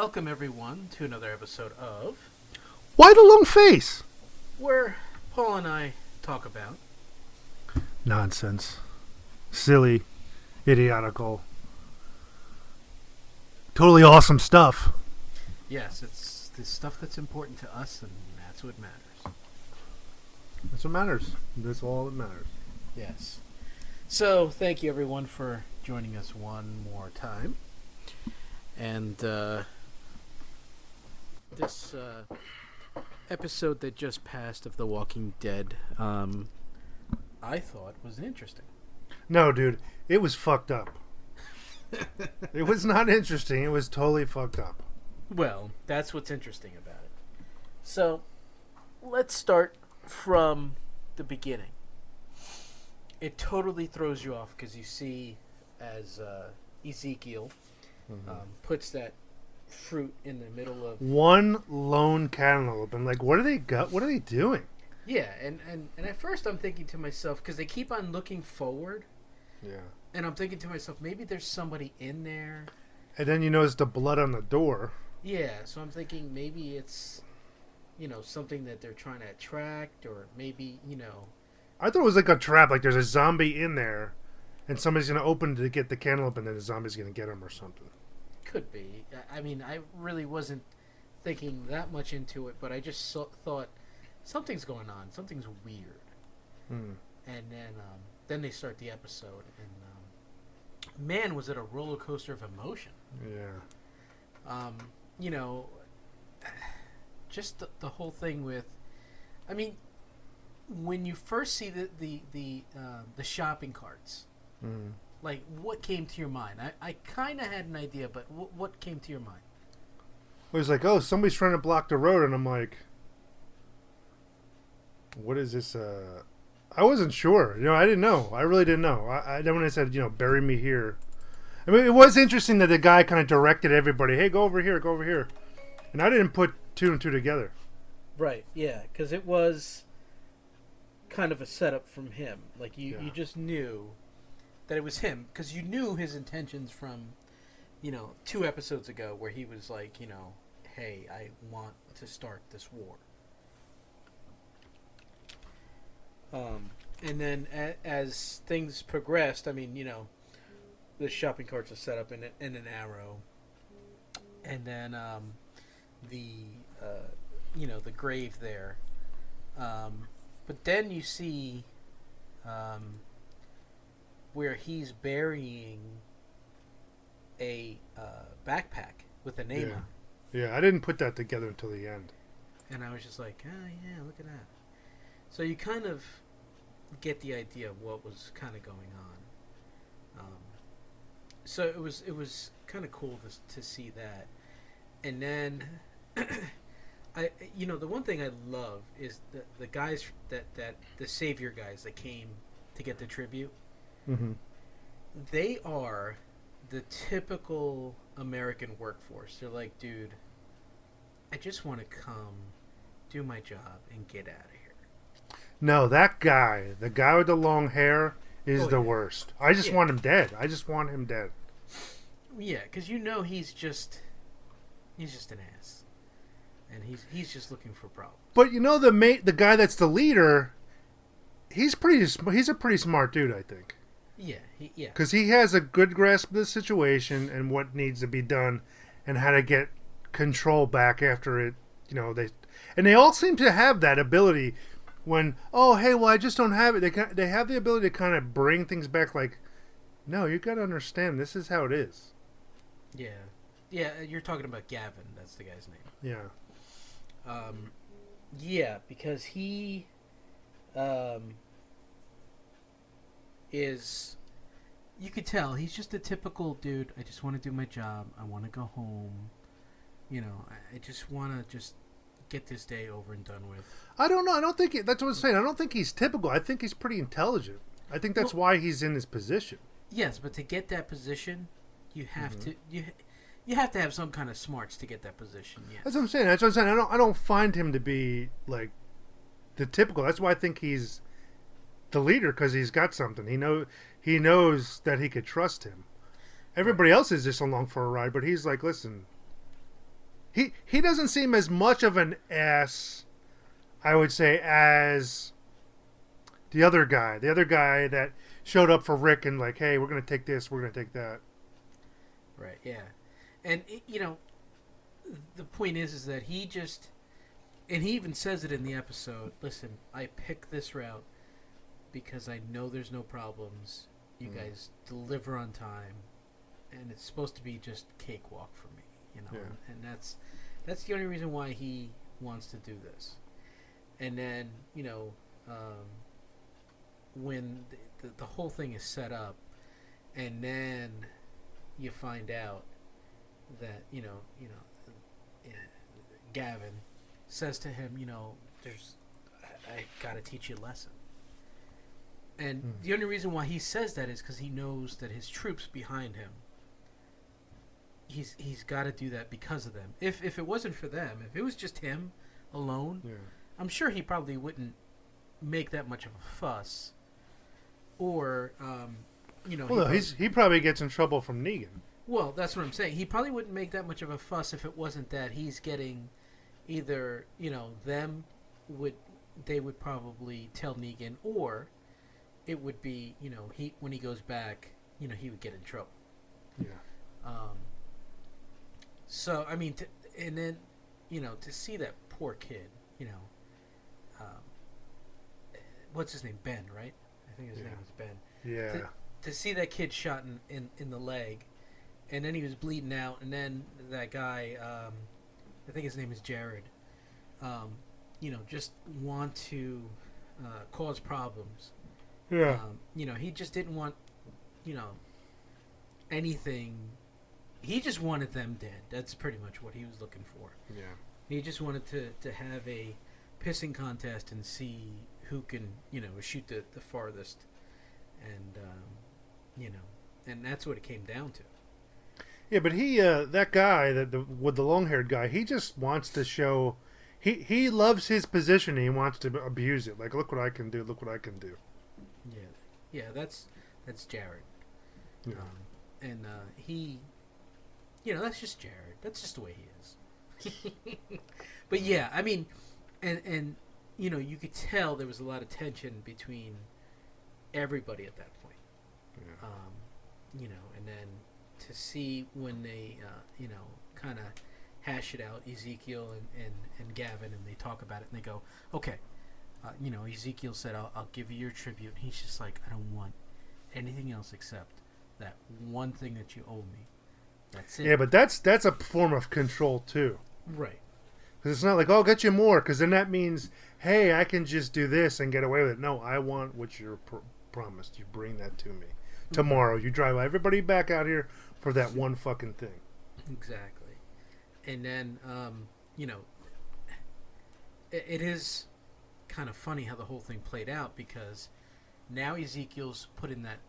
welcome everyone to another episode of Why the long face? where Paul and I talk about Nonsense. Silly. Idiotical. Totally awesome stuff. yes, it's the stuff that's important to us, and that's what matters. That's what matters. That's all that matters. Yes. So thank you everyone for joining us one more time, and this episode that just passed of The Walking Dead, I thought was interesting. No, dude. It was fucked up. It was not interesting. It was totally fucked up. Well, that's what's interesting about it. So, let's start from the beginning. It totally throws you off because you see as Ezekiel puts that fruit in the middle of... One lone cantaloupe. And like, what are they got? What are they doing? Yeah, and at first I'm thinking to myself, because they keep on looking forward, Yeah. and I'm thinking to myself, maybe there's somebody in there. And then you notice the blood on the door. Yeah, so I'm thinking maybe it's, something that they're trying to attract, or maybe, I thought it was like a trap. Like there's a zombie in there, and somebody's going to open it to get the cantaloupe, and then the zombie's going to get him or something. Could be. I mean, I really wasn't thinking that much into it, but I just thought something's going on. Something's weird. Hmm. And then they start the episode, and man, was it a roller coaster of emotion. Yeah. Just the whole thing with, I mean, when you first see the shopping carts, Hmm. like, what came to your mind? I kind of had an idea, but what came to your mind? It was like, oh, somebody's trying to block the road, and I'm like, what is this? I wasn't sure. I didn't know. I really didn't know. Then when I said, bury me here. I mean, it was interesting that the guy kind of directed everybody, hey, go over here, go over here. And I didn't put two and two together. Right, yeah, because it was kind of a setup from him. Like, you just knew that it was him, because you knew his intentions from, 2 episodes ago, where he was like, hey, I want to start this war. And then as things progressed, I mean, the shopping carts are set up in an arrow, and then the grave there. But then you see where he's burying a backpack with a name on it. Yeah, I didn't put that together until the end. And I was just like, yeah, look at that. So you kind of get the idea of what was kind of going on. So it was kind of cool to see that. And then, the one thing I love is the guys that the savior guys that came to get the tribute. Mm-hmm. They are the typical American workforce. They're like, dude, I just want to come, do my job, and get out of here. No, that guy, the guy with the long hair, is the yeah. worst. I just want him dead. I just want him dead. Yeah, because he's just an ass, and he's just looking for problems. But the guy that's the leader, he's a pretty smart dude, I think. Yeah, Because he has a good grasp of the situation and what needs to be done, and how to get control back after it. They all seem to have that ability. When, oh, hey, well, I just don't have it. They have the ability to kind of bring things back. Like, no, you got to understand, this is how it is. Yeah, you're talking about Gavin. That's the guy's name. Yeah. Yeah, because he is. You could tell he's just a typical dude. I just want to do my job. I want to go home. I just want to get this day over and done with. I don't know. I don't think that's what I'm saying. I don't think he's typical. I think he's pretty intelligent. I think that's why he's in this position. Yes, but to get that position, you have to you have to have some kind of smarts to get that position. Yes. That's what I'm saying. I don't find him to be like the typical. That's why I think he's the leader, because he's got something. He knows that he could trust him. Everybody else is just along for a ride, but he's like, listen, he doesn't seem as much of an ass, I would say, as the other guy. The other guy that showed up for Rick and like, hey, we're gonna take this, we're gonna take that. Right. Yeah. And the point is that he just, and he even says it in the episode. Listen, I picked this route because I know there's no problems. You guys deliver on time, and it's supposed to be just cakewalk for me, and that's the only reason why he wants to do this. And then when the whole thing is set up, and then you find out that Gavin says to him, I gotta teach you a lesson. And the only reason why he says that is because he knows that his troops behind him, he's got to do that because of them. If it wasn't for them, if it was just him alone, I'm sure he probably wouldn't make that much of a fuss. Or, he probably gets in trouble from Negan. Well, that's what I'm saying. He probably wouldn't make that much of a fuss if it wasn't that he's getting either, they would probably tell Negan, or it would be, when he goes back, he would get in trouble. Yeah. So, I mean, and then, to see that poor kid, what's his name? Ben, right? I think his name is Ben. Yeah. To see that kid shot in the leg, and then he was bleeding out, and then that guy, I think his name is Jared, just want to cause problems. Yeah. He just didn't want, anything. He just wanted them dead. That's pretty much what he was looking for. Yeah. He just wanted to have a pissing contest and see who can, shoot the farthest. And, and that's what it came down to. Yeah, but he, that guy, with the long-haired guy, he just wants to show, he loves his position and he wants to abuse it. Like, look what I can do, look what I can do. Yeah, that's Jared. Yeah. And he, that's just Jared. That's just the way he is. But yeah, I mean, and you could tell there was a lot of tension between everybody at that point. Yeah. And then to see when they, kind of hash it out, Ezekiel and Gavin, and they talk about it, and they go, okay, Ezekiel said, I'll give you your tribute. And he's just like, I don't want anything else except that one thing that you owe me. That's it. Yeah, but that's a form of control, too. Right. Because it's not like, oh, I'll get you more, because then that means, hey, I can just do this and get away with it. No, I want what you're promised. You bring that to me. Tomorrow, you drive everybody back out here for that one fucking thing. Exactly. And then, it is kind of funny how the whole thing played out, because now Ezekiel's put in that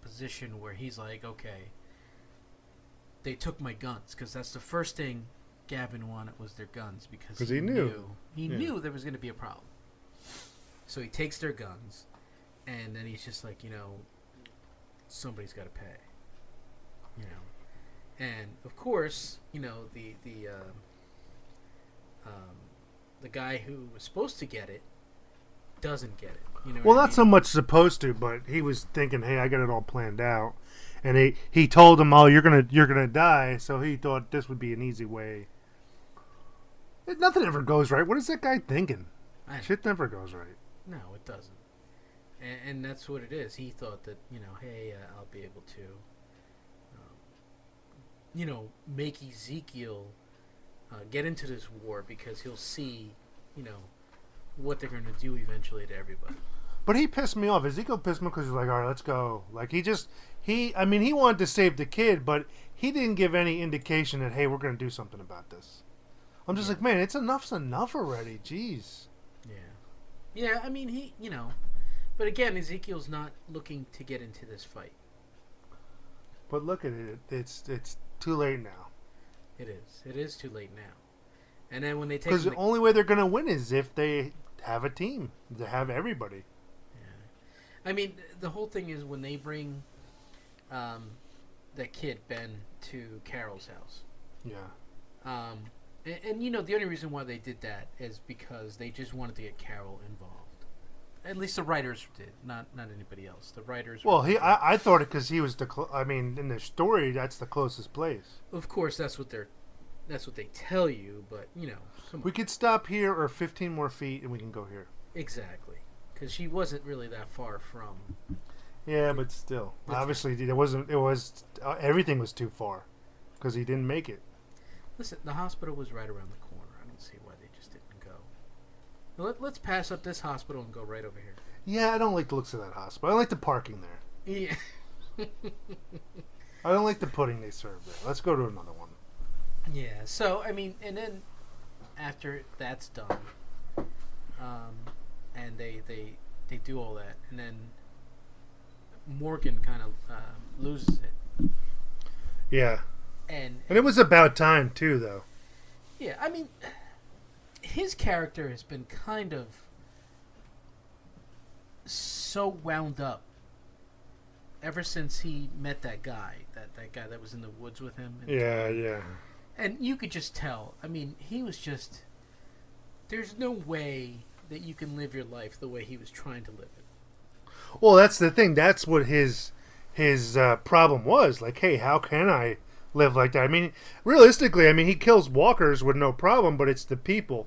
position where he's like, okay, they took my guns, because that's the first thing Gavin wanted was their guns, because he knew there was going to be a problem. So he takes their guns, and then he's just like, somebody's got to pay, and of course, the guy who was supposed to get it doesn't get it. Well, not so much supposed to, but he was thinking, hey, I got it all planned out, and he told him, oh, you're gonna die, so he thought this would be an easy way. Nothing ever goes right. What is that guy thinking? Shit never goes right. No, it doesn't. And that's what it is. He thought that, hey, I'll be able to, make Ezekiel get into this war, because he'll see, what they're going to do eventually to everybody. But he pissed me off. Ezekiel pissed me because he's like, all right, let's go. Like, he wanted to save the kid, but he didn't give any indication that, hey, we're going to do something about this. I'm just like, man, enough's enough already. Jeez. Yeah. Yeah, I mean, he, but again, Ezekiel's not looking to get into this fight. But look at it. It's too late now. It is. It is too late now. And then when they take... Because the only way they're going to win is if they have a team. To have everybody. Yeah. I mean, the whole thing is when they bring that kid, Ben, to Carol's house. Yeah. And you know, the only reason why they did that is because they just wanted to get Carol involved. At least the writers did, not anybody else. The writers. Well, I thought it because he was I mean, in the story, that's the closest place. Of course, that's what they tell you. But you know, we could stop here or 15 more feet, and we can go here. Exactly, because she wasn't really that far from. Yeah, but still, obviously, it wasn't. It was everything was too far because he didn't make it. Listen, the hospital was right around the corner. I don't see why they just didn't go. Let's pass up this hospital and go right over here. Yeah, I don't like the looks of that hospital. I don't like the parking there. Yeah. I don't like the pudding they serve there. Let's go to another one. Yeah. So I mean, and then after that's done, and they do all that, and then Morgan kind of loses it. Yeah. And it was about time too, though. Yeah, I mean, his character has been kind of so wound up ever since he met that guy, that guy that was in the woods with him. Yeah. And you could just tell. I mean, he was just. There's no way that you can live your life the way he was trying to live it. Well, that's the thing. That's what his problem was. Like, hey, how can I live like that? I mean, realistically, I mean, he kills walkers with no problem, but it's the people.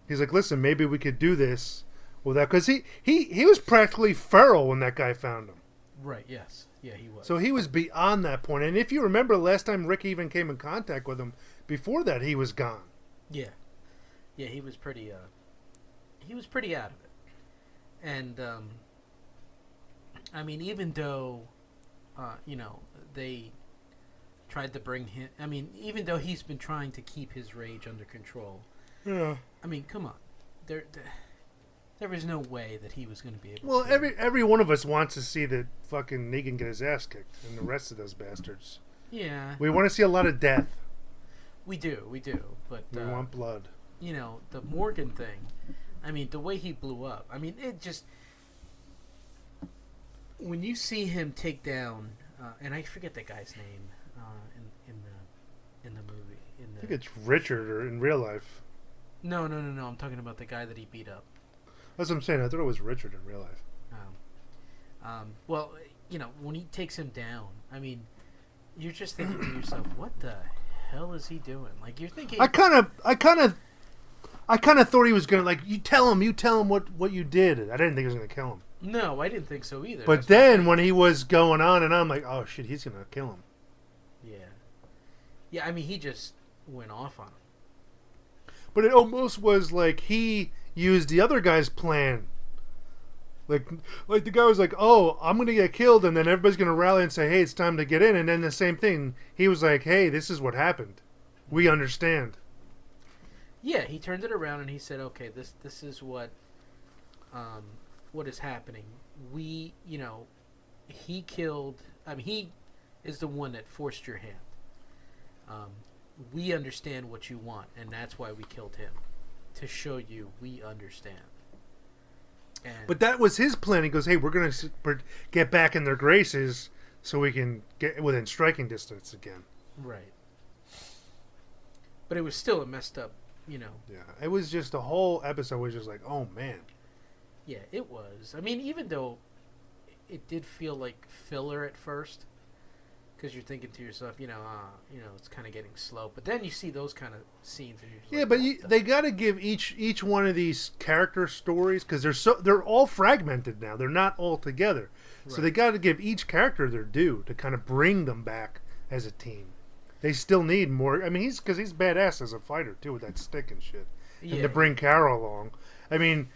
He's like, listen, maybe we could do this without, because he was practically feral when that guy found him. Right. Yes. Yeah, he was. So he was beyond that point. And if you remember, last time Rick even came in contact with him, before that, he was gone. Yeah. Yeah, he was pretty. He was pretty out of it. And I mean, even though, you know, they tried to bring him. I mean, even though he's been trying to keep his rage under control. Yeah. I mean, come on. There was no way that he was going to be able. Well, to... every one of us wants to see that fucking Negan get his ass kicked, and the rest of those bastards. Yeah. We want to see a lot of death. We do, but we want blood. You know, the Morgan thing. I mean, the way he blew up. I mean, it just. When you see him take down, and I forget that guy's name in the movie. I think it's Richard, or in real life. No. I'm talking about the guy that he beat up. That's what I'm saying. I thought it was Richard in real life. Well, you know, when he takes him down, I mean, you're just thinking to yourself, what the hell is he doing? Like, you're thinking. I kind of thought he was gonna, like, you tell him what you did. I didn't think he was gonna kill him. No, I didn't think so either. But then when he was going on, and I'm like, oh shit, he's gonna kill him. Yeah. I mean, he just went off on him. But it almost was like he used the other guy's plan. Like the guy was like, oh, I'm going to get killed, and then everybody's going to rally and say, hey, it's time to get in. And then the same thing. He was like, hey, this is what happened. We understand. Yeah, he turned it around and he said, okay, this is what is happening. We, you know, he killed, I mean, he is the one that forced your hand. We understand what you want, and that's why we killed him. To show you we understand. And but that was his plan. He goes, hey, we're going to get back in their graces so we can get within striking distance again. Right. But it was still a messed up, you know. Yeah, it was just, the whole episode was just like, oh, man. Yeah, it was. I mean, even though it did feel like filler at first, because you're thinking to yourself, you know, it's kind of getting slow. But then you see those kind of scenes, and you're just yeah, but they got to give each one of these character stories, because they're all fragmented now. They're not all together, right. So they got to give each character their due to kind of bring them back as a team. They still need more. I mean, he's badass as a fighter too with that stick and shit, yeah, and to bring Carol along. I mean,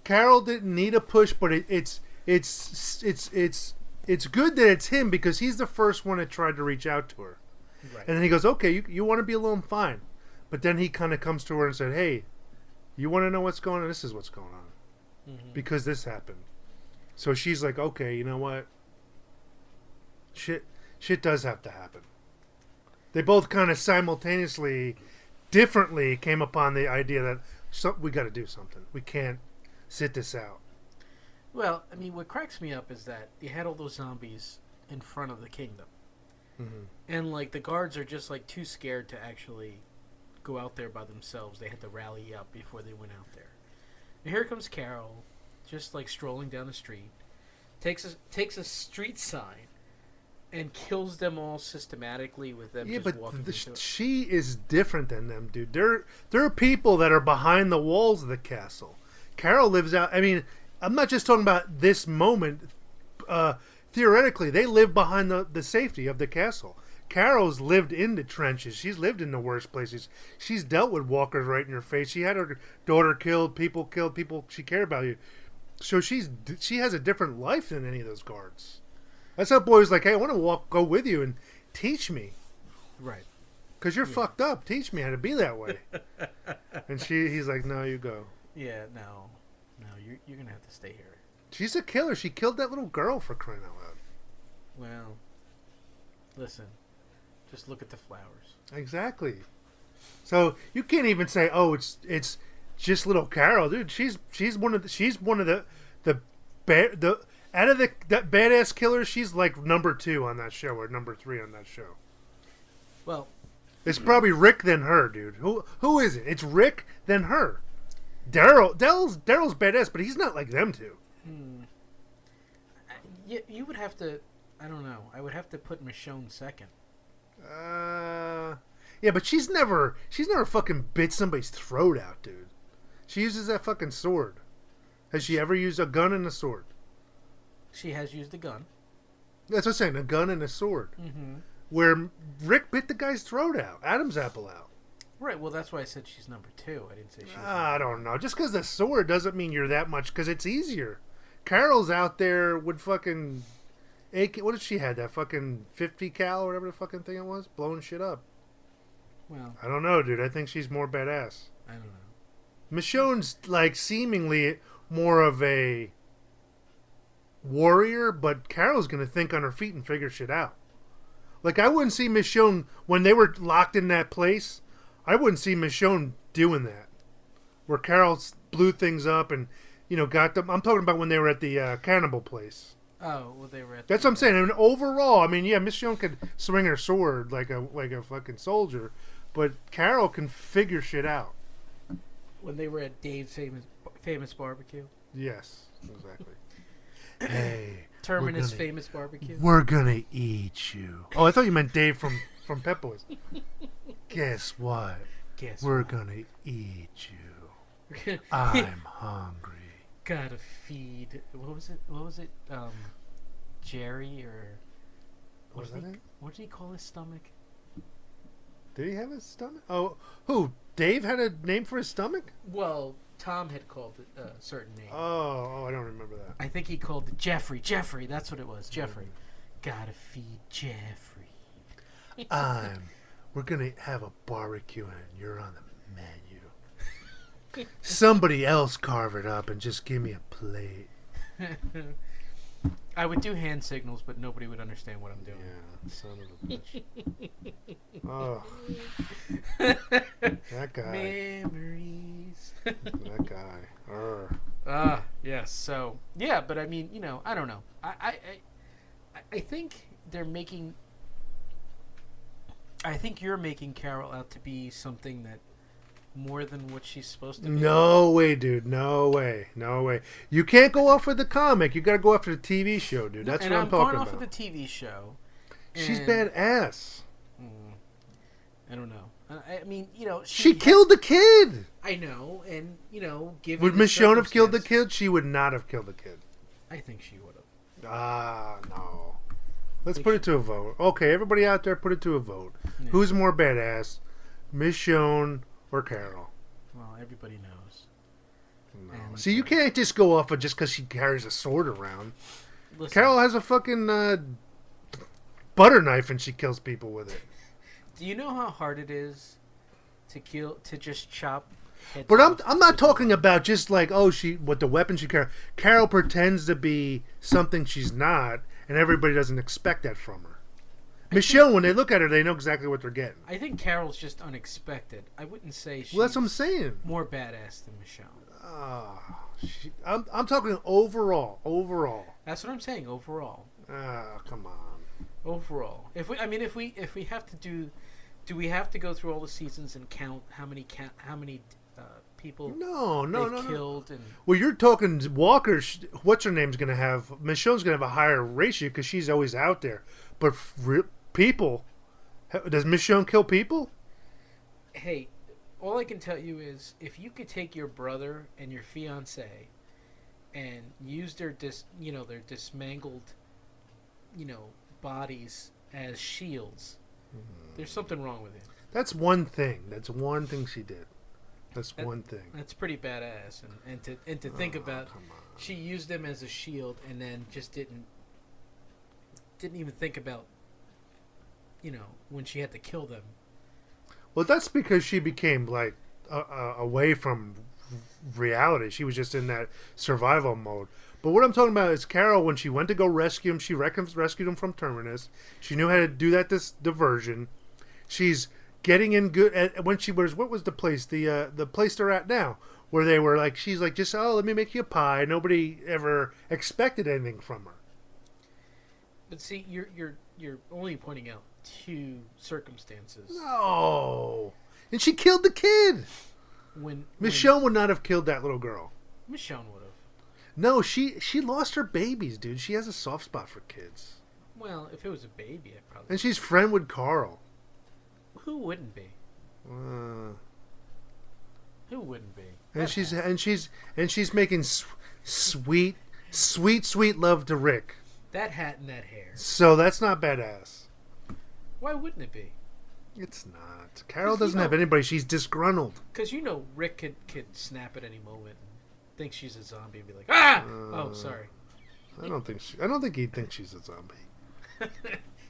Carol didn't need a push, but it's good that it's him, because he's the first one that tried to reach out to her. Right. And then he goes, okay, you want to be alone, fine. But then he kind of comes to her and said, hey, you want to know what's going on? This is what's going on. Mm-hmm. Because this happened. So she's like, okay, you know what? Shit does have to happen. They both kind of simultaneously, differently came upon the idea that we got to do something. We can't sit this out. Well, I mean, what cracks me up is that you had all those zombies in front of the kingdom. Mm-hmm. And like the guards are just like too scared to actually go out there by themselves. They had to rally up before they went out there. And here comes Carol, just like strolling down the street, takes a street sign, and kills them all systematically with them just walking into it. She is different than them, dude. There are people that are behind the walls of the castle. Carol lives out. I mean, I'm not just talking about this moment. Theoretically, they live behind the safety of the castle. Carol's lived in the trenches. She's lived in the worst places. She's dealt with walkers right in her face. She had her daughter killed, people she cared about you. So she has a different life than any of those guards. That's how boys like, hey, I want to go with you and teach me. Right. Because you're fucked up. Teach me how to be that way. And he's like, no, you go. Yeah, no, you're gonna have to stay here. She's a killer. She killed that little girl, for crying out loud. Well, listen, just look at the flowers. Exactly. So you can't even say, oh, it's just little Carol, dude. She's one of the out of the badass killers. She's like number 2 on that show, or number 3 on that show. Well, it's probably Rick then her, dude. Who is it? It's Rick then her. Daryl's badass, but he's not like them two. You would have to. I don't know. I would have to put Michonne second. Yeah, but she's never fucking bit somebody's throat out, dude. She uses that fucking sword. Has she ever used a gun and a sword? She has used a gun. That's what I'm saying, a gun and a sword. Mm-hmm. Where Rick bit the guy's throat out, Adam's apple out. Right, well, that's why I said she's number 2. I didn't say she was I don't know. Just because the sword doesn't mean you're that much, because it's easier. Carol's out there with fucking... what did she have? That fucking 50 cal or whatever the fucking thing it was? Blowing shit up. Well... I don't know, dude. I think she's more badass. I don't know. Michonne's, like, seemingly more of a warrior, but Carol's going to think on her feet and figure shit out. Like, I wouldn't see Michonne, when they were locked in that place, I wouldn't see Michonne doing that. Where Carol blew things up and, got them. I'm talking about when they were at the cannibal place. Oh, well, they were at That's what I'm saying. I mean, overall, I mean, yeah, Michonne could swing her sword like a fucking soldier, but Carol can figure shit out. When they were at Dave's famous barbecue? Yes, exactly. Hey, Terminus famous barbecue? We're gonna eat you. Oh, I thought you meant Dave from Pep Boys. Guess what? We're gonna eat you. I'm hungry. Gotta feed. What was it? Jerry or what did he call his stomach? Did he have a stomach? Oh, who? Dave had a name for his stomach? Well, Tom had called it a certain name. Oh, I don't remember that. I think he called it Jeffrey. Jeffrey, that's what it was. Jeffrey. Gotta feed Jeffrey. We're gonna have a barbecue and you're on the menu. Somebody else carve it up and just give me a plate. I would do hand signals, but nobody would understand what I'm doing. Yeah, son of a bitch. Oh, that guy. Memories. That guy. Yes. So, yeah, but I mean, I don't know. I think they're making. I think you're making Carol out to be something that more than what she's supposed to be. No way, dude. No way. You can't go off with the comic. You got to go after the TV show, dude. That's what I'm talking about. I'm going off of the TV show. She's badass. I don't know. I mean, she killed the kid. I know, and given would Michonne have killed the kid? She would not have killed the kid. I think she would have. No. Let's put it to a vote. Okay, everybody out there, put it to a vote. Yeah. Who's more badass, Michonne or Carol? Well, everybody knows. No. See, you can't just go off of just because she carries a sword around. Listen, Carol has a fucking butter knife and she kills people with it. Do you know how hard it is to just chop? But I'm not talking about just like what the weapon she carries. Carol pretends to be something she's not, and everybody doesn't expect that from her. Michonne, when they look at her, they know exactly what they're getting. I think Carol's just unexpected. I wouldn't say she's that's what I'm saying. More badass than Michonne. I'm talking overall. That's what I'm saying, overall. Come on. overall. If we have to do we have to go through all the seasons and count how many people they've killed? And Well, you're talking Walker. What's her name's going to have? Michonne's going to have a higher ratio because she's always out there. But people, does Michonne kill people? hey, all I can tell you is if you could take your brother and your fiance and use their their dismangled, bodies as shields, there's something wrong with it. That's one thing. That's one thing she did. That's one thing. That's pretty badass, and to think about, she used them as a shield, and then just didn't even think about, when she had to kill them. Well, that's because she became like away from reality. She was just in that survival mode. But what I'm talking about is Carol, when she went to go rescue him, she rescued him from Terminus. She knew how to do that, this diversion. She's getting in good when she was, what was the place? The place they're at now, where they were like, she's like, just, let me make you a pie. Nobody ever expected anything from her. But see, you're only pointing out two circumstances. No, and she killed the kid. When Michonne would not have killed that little girl. Michonne would have. No, she lost her babies, dude. She has a soft spot for kids. Well, if it was a baby, I probably. And she's friend with Carl. Who wouldn't be? Uh, Who wouldn't be? and she's making sweet love to Rick. That hat and that hair. So that's not badass. Why wouldn't it be? It's not. Carol doesn't have anybody. She's disgruntled. Because Rick could snap at any moment and think she's a zombie and be like, ah! Oh, sorry. I don't think he'd think she's a zombie.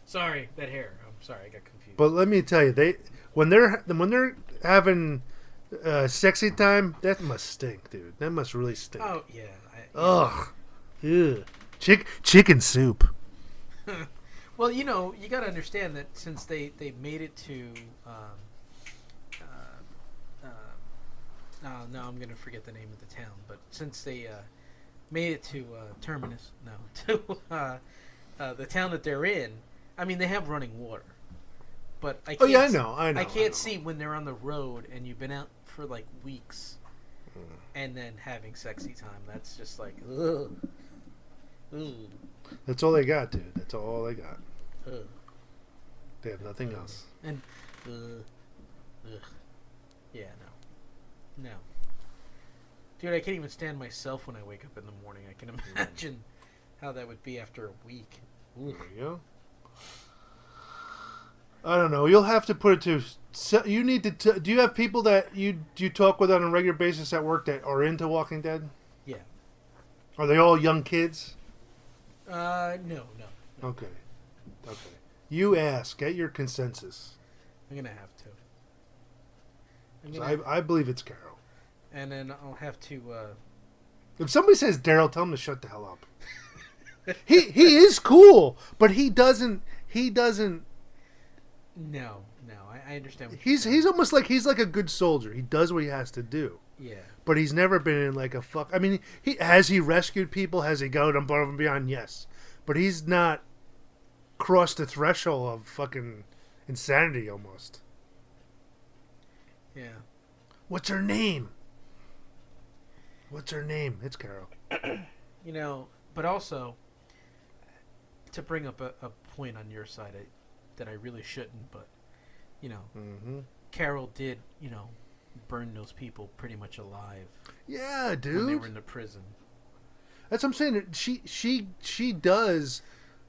Sorry, that hair. I'm sorry, I got confused. But let me tell you, when they're having sexy time, that must stink, dude. That must really stink. Oh yeah. Ugh. Ew. Chicken soup. Well, you got to understand that since they made it to, no, I'm gonna forget the name of the town, but since they made it to Terminus, to the town that they're in, I mean they have running water, but I can't. Oh yeah, I know. I can't see when they're on the road and you've been out for like weeks, and then having sexy time. That's just like, ugh. That's all they got, dude. That's all they got. Ugh. They have nothing else. And, yeah, no. Dude, I can't even stand myself when I wake up in the morning. I can imagine how that would be after a week. There you go. I don't know. You'll have to put it to. You need to. Do you have people that you talk with on a regular basis at work that are into Walking Dead? Yeah. Are they all young kids? No. Okay. You ask. Get your consensus. I'm gonna have to. I believe it's Carol. And then I'll have to. If somebody says Daryl, tell him to shut the hell up. he is cool, but he doesn't. No. I understand. What He's almost like he's like a good soldier. He does what he has to do. Yeah. But he's never been in like a fuck. I mean, he rescued people? Has he gone above and beyond? Yes, but he's not crossed the threshold of fucking insanity almost. Yeah. What's her name? It's Carol. But also to bring up a point on your side that I really shouldn't, but Carol did burn those people pretty much alive. Yeah, dude. When they were in the prison. That's what I'm saying. She does,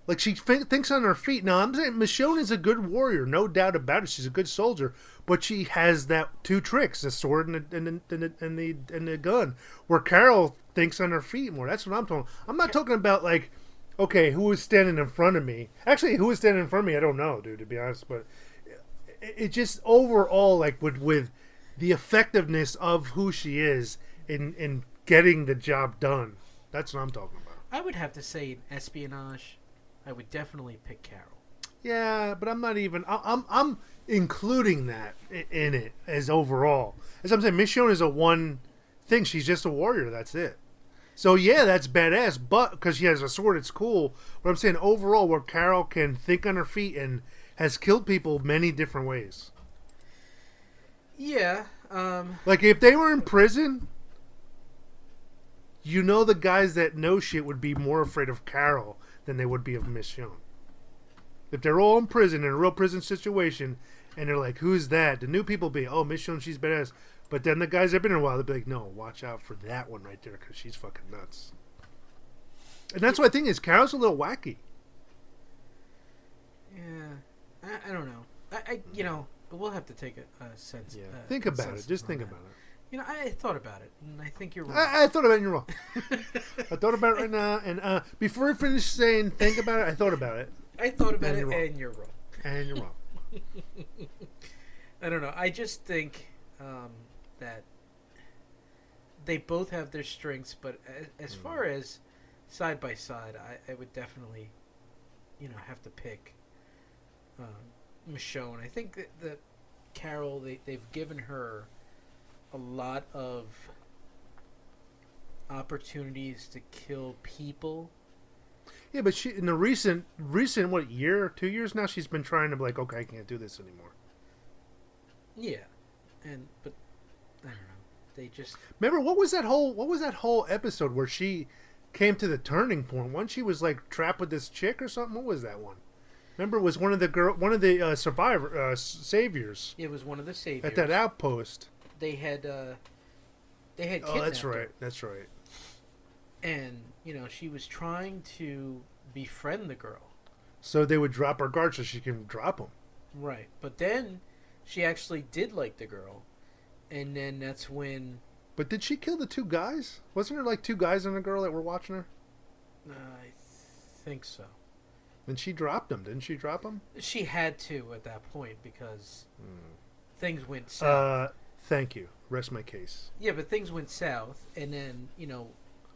like she thinks on her feet. Now I'm saying Michonne is a good warrior, no doubt about it. She's a good soldier, but she has that two tricks: the sword and the gun. Where Carol thinks on her feet more. That's what I'm talking. I'm not talking about like, okay, who was standing in front of me? Actually, who was standing in front of me? I don't know, dude. To be honest, but it just overall like with the effectiveness of who she is in getting the job done. That's what I'm talking about. I would have to say in espionage, I would definitely pick Carol. Yeah, but I'm not even. I'm including that in it as overall. As I'm saying, Michonne is a one thing. She's just a warrior. That's it. So yeah, that's badass. But because she has a sword, it's cool. But I'm saying overall, where Carol can think on her feet and has killed people many different ways. Yeah. Like if they were in prison, you know, the guys that know shit would be more afraid of Carol than they would be of Michonne. If they're all in prison in a real prison situation, and they're like, "Who's that?" The new people be, "Oh, Michonne, she's badass." But then the guys that have been in a while, they'll be like, "No, watch out for that one right there because she's fucking nuts." And that's what I think is Carol's a little wacky. Yeah. I don't know. We'll have to take a sense. Yeah. Think about it. Just think about it. I thought about it, and I think you're wrong. I thought about it and you're wrong. I thought about it right now, and before I finish saying think about it, I thought about it. I thought about it, and you're wrong. And you're wrong. I don't know. I just think that they both have their strengths, but as far as side by side, I would definitely, have to pick Michonne. I think that Carol, they've given her a lot of opportunities to kill people. Yeah, but she in the recent what year or 2 years now, she's been trying to be like, okay, I can't do this anymore. Yeah, but I don't know. They just remember what was that whole episode where she came to the turning point? Once she was like trapped with this chick or something. What was that one? Remember, it was one of the saviors. It was one of the saviors at that outpost. They had kidnapped Oh, that's right. her. That's right. And she was trying to befriend the girl, so they would drop her guard so she can drop them. Right, but then she actually did like the girl, and then that's when. But did she kill the two guys? Wasn't there like two guys and a girl that were watching her? I think so. And she dropped them, didn't she? Drop them? She had to at that point because things went south. Thank you. Rest my case. Yeah, but things went south, and then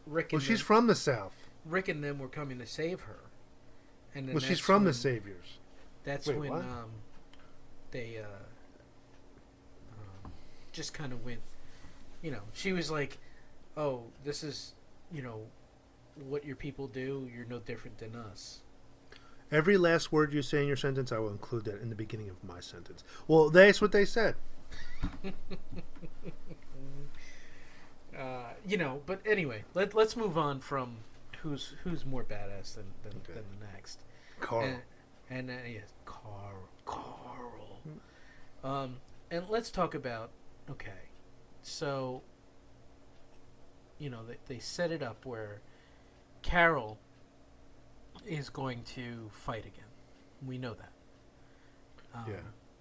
Rick. Well, she's from the South. Rick and them were coming to save her, and then she's from the Saviors. That's when what? They just kind of went. She was like, "Oh, this is what your people do. You're no different than us." Every last word you say in your sentence, I will include that in the beginning of my sentence. Well, that's what they said. But anyway, let's move on from who's more badass than the next. Carl. And yes, Carl. And let's talk about so they set it up where Carol is going to fight again. We know that. Yeah.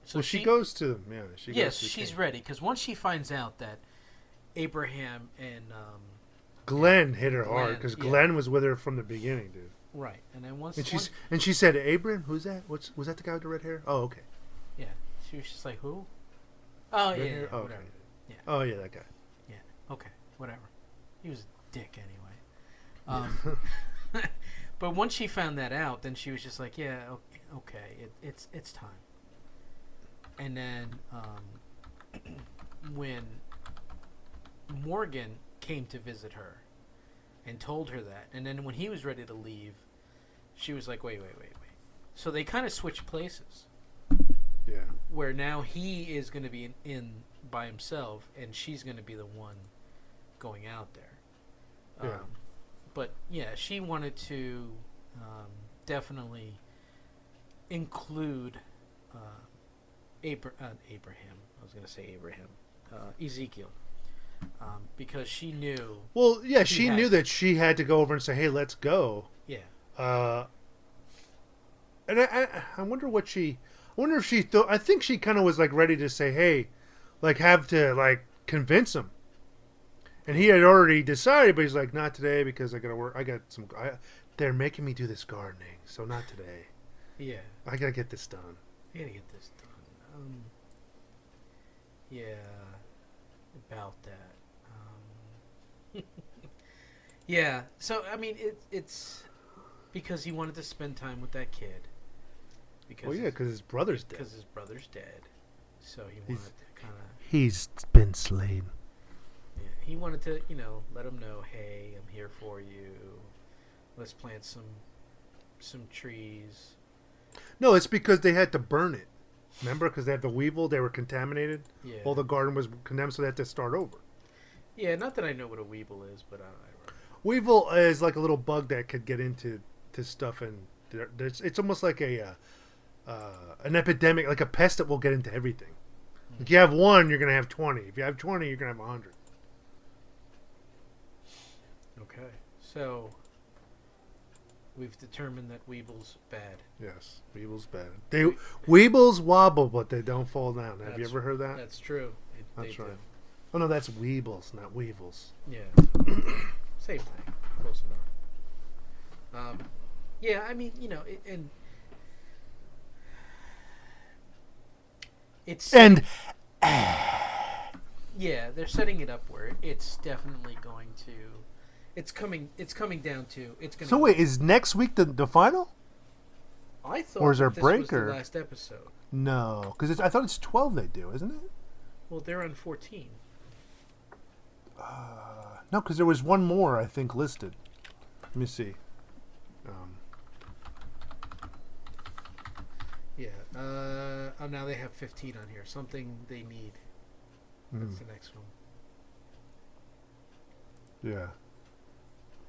So she goes to them. Yeah. She's ready because once she finds out that Abraham and Glenn hit her hard because Glenn was with her from the beginning, dude. Right, and then and she said, "Abraham, who's that? Was that the guy with the red hair? Oh, okay." Yeah, she was just like, "Who?" Oh red yeah, hair? Oh, whatever. okay. Yeah. Oh yeah, that guy. Yeah. Okay. Whatever. He was a dick anyway. But once she found that out, then she was just like, "Yeah, okay, it's time." And then when Morgan came to visit her and told her that, and then when he was ready to leave, she was like, wait. So they kind of switched places. Yeah. Where now he is going to be in by himself, and she's going to be the one going out there. Yeah. But yeah, she wanted to definitely include Abraham. I was going to say Abraham. Ezekiel. Because she knew. Well, yeah, she knew that she had to go over and say, "Hey, let's go." Yeah. And I wonder what she. I wonder if she thought. I think she kind of was like ready to say, "Hey," like have to like convince him. And he had already decided, but he's like, "Not today because I gotta work. They're making me do this gardening, so not today. Yeah. I gotta get this done. I gotta get this done." Yeah. About that. Yeah. So I mean, it's because he wanted to spend time with that kid. Because his brother's dead. Because his brother's dead. So he wanted to kind of. He's been slain. Yeah, he wanted to, let them know, hey, I'm here for you. Let's plant some trees. No, it's because they had to burn it. Remember, because they had the weevil, they were contaminated. Yeah. All the garden was condemned, so they had to start over. Yeah, not that I know what a weevil is, but I Weevil is like a little bug that could get into stuff, and it's almost like an epidemic, like a pest that will get into everything. If you have one, you're going to have 20. If you have 20, you're going to have 100. Okay. So, we've determined that weevil's bad. Yes, weevil's bad. Weevils wobble, but they don't fall down. Have you ever heard that? That's true. That's right. Oh, no, that's weebles, not weevils. Yeah. Same thing. Close enough. Yeah, I mean, and it's... And... yeah, they're setting it up where it's definitely going to... It's coming down to... It's going. So wait, is next week the final? I thought or is there a this break was the last episode. No, because I thought it's 12 they do, isn't it? Well, they're on 14. No, because there was one more, I think, listed. Let me see. Yeah. Oh, now they have 15 on here. Something they need. That's the next one. Yeah.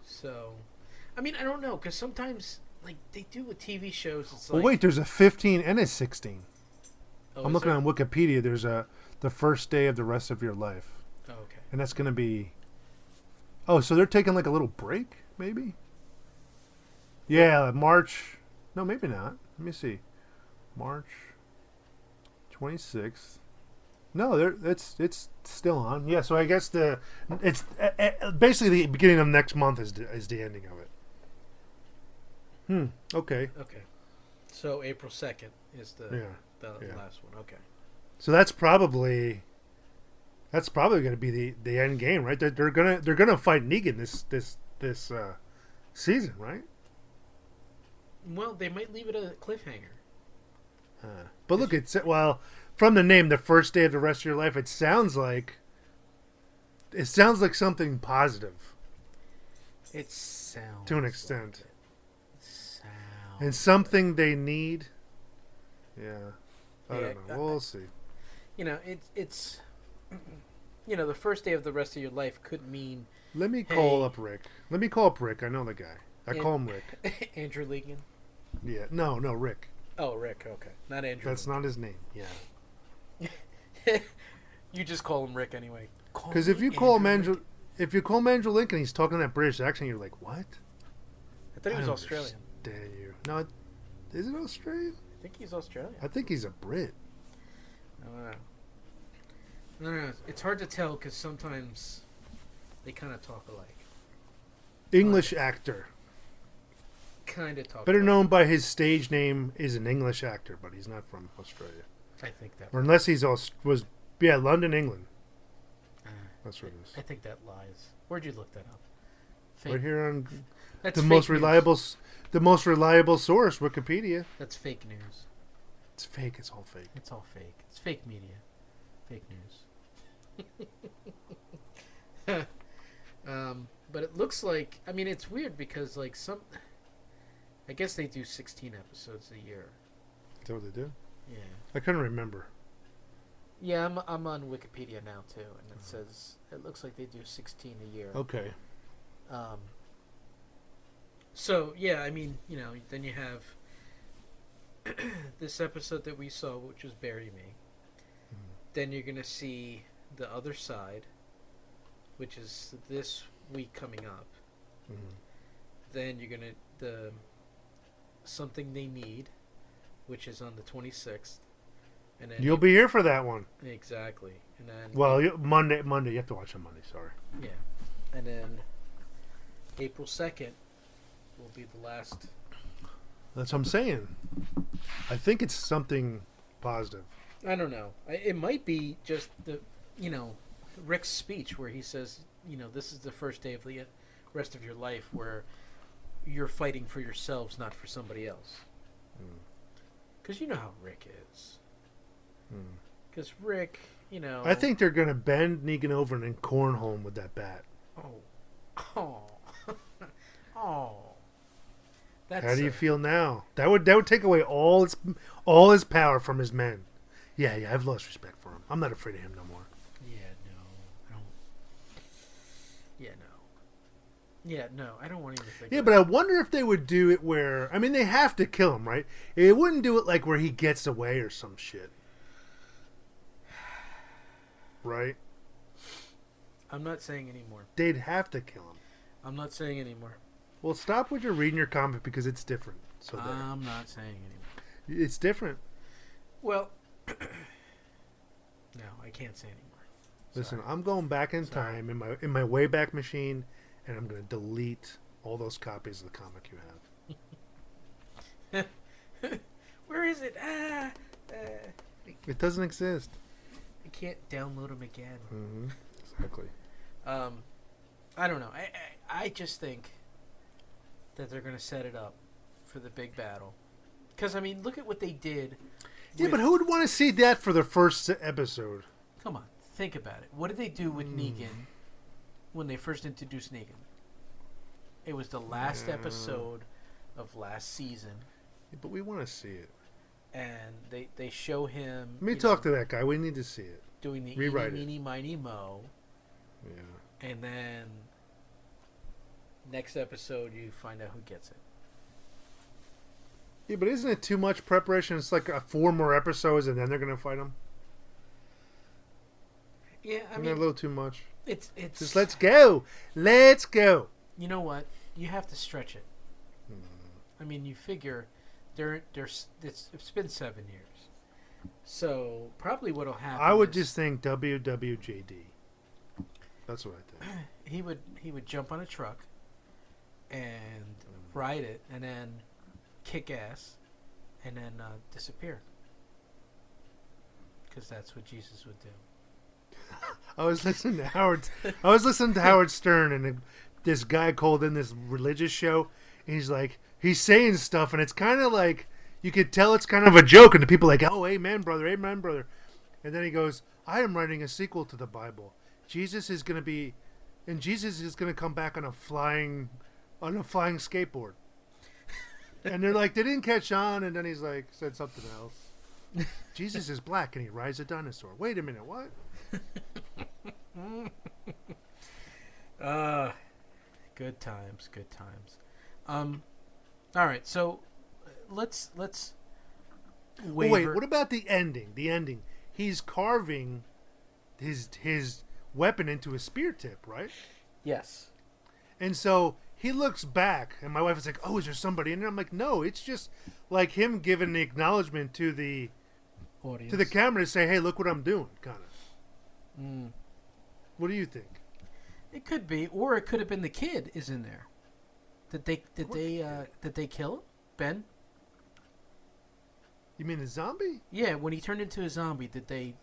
So, I mean, I don't know, because sometimes, like, they do with TV shows, it's Well, like... wait, there's a 15 and a 16. Oh, I'm looking on Wikipedia. There's the first day of the rest of your life. Oh, okay. And that's going to be... Oh, so they're taking like a little break, maybe? Yeah, March... No, maybe not. Let me see. March 26th. No, it's still on. Yeah, so I guess it's basically the beginning of next month is the ending of it. Okay. Okay. So April 2nd is the last one. Okay. So that's probably going to be the end game, right? They're gonna fight Negan this season, right? Well, they might leave it a cliffhanger. But look, from the name, the first day of the rest of your life, it sounds like something positive. It sounds to an extent, like and something they need. Yeah, I don't know. We'll see. It's the first day of the rest of your life could mean. Let me call up Rick. I know the guy. I call him Rick. Andrew Legan. Yeah. No, Rick. Oh, Rick. Okay, not Andrew. That's not his name. Yeah. You just call him Rick anyway. Because if you call him Andrew Lincoln, he's talking that British accent. You're like, what? I thought he was Australian. Understand you? No, is it Australian? I think he's Australian. I think he's a Brit. I don't know. It's hard to tell because sometimes they kind of talk alike. English actor. Kind of talk. Better alike. known by his stage name is an English actor, but he's not from Australia. I think that. Or unless London, England. That's what it is. I think that lies. Where'd you look that up? Fake. Right here on That's the fake most news. the most reliable source, Wikipedia. That's fake news. It's fake. It's all fake. It's all fake. It's fake media. Fake news. But it looks like, I mean, it's weird because like I guess they do 16 episodes a year. Is that what they do? Yeah. I couldn't remember. Yeah, I'm on Wikipedia now too, and it says it looks like they do 16 a year. Okay. So yeah, I mean, then you have this episode that we saw, which was Bury Me. Then you're gonna see The Other Side, which is this week coming up. Then you're gonna the Something They Need, which is on the 26th. And then You'll be here for that one. Exactly. And then Monday. You have to watch on Monday. Sorry. Yeah. And then April 2nd will be the last. That's what I'm saying. I think it's something positive. I don't know. It might be just Rick's speech where he says, this is the first day of the rest of your life where you're fighting for yourselves, not for somebody else. Because you know how Rick is. Because Rick, you know. I think they're gonna bend Negan over and then cornhole him with that bat. Oh. Oh. That's, How do you feel now? That would take away all his power from his men. Yeah, I've lost respect for him. I'm not afraid of him no more. I don't want to even think. Yeah, but I wonder if they would do it where, I mean, they have to kill him, right? They wouldn't do it like where he gets away or some shit. Right? I'm not saying anymore. They'd have to kill him. I'm not saying anymore. Well, stop what you're reading your comic because it's different. So I'm not saying anymore. It's different. Well, no, I can't say anymore. Listen, I'm going back in time in my Wayback Machine, and I'm going to delete all those copies of the comic you have. Where is it? It doesn't exist. I can't download them again. Mm-hmm. Exactly. I don't know. I just think that they're going to set it up for the big battle. Because, I mean, look at what they did. Yeah, but who would want to see that for the first episode? Come on. Think about it. What did they do with Negan when they first introduced Negan? It was the last episode of last season. Yeah, but we want to see it. And they show him... Let me talk to that guy. We need to see it. Doing the Rewrite eeny, meeny, miny, mo. Yeah. And then next episode you find out who gets it. Yeah, but isn't it too much preparation? It's like 4 more episodes and then they're going to fight him? Yeah, I Isn't mean... that a little too much? It's just let's go. Let's go. You know what? You have to stretch it. I mean, you figure it's been 7 years. So probably what'll happen I would just think WWJD. That's what I think. He would jump on a truck and ride it and then kick ass and then disappear. Because that's what Jesus would do. I was listening to Howard Stern, and this guy called in this religious show, and he's saying stuff, and it's kind of like you could tell it's kind of a joke, and the people are like, "Oh, amen, brother, and then he goes, "I am writing a sequel to the Bible. Jesus is going to come back on a flying skateboard," and they're like, they didn't catch on, and then he's like, said something else. Jesus is black, and he rides a dinosaur. Wait a minute, what? Good times. All right, so let's waver. Wait, what about the ending? He's carving his weapon into a spear tip, right? Yes. And so he looks back, and my wife is like, "Oh, is there somebody in there?" I'm like, "No, it's just like him giving the acknowledgement to the audience, to the camera to say, 'Hey, look what I'm doing,' kind of." What do you think? It could be, or it could have been the kid is in there. Did they kill him, Ben? You mean the zombie? Yeah, when he turned into a zombie, did they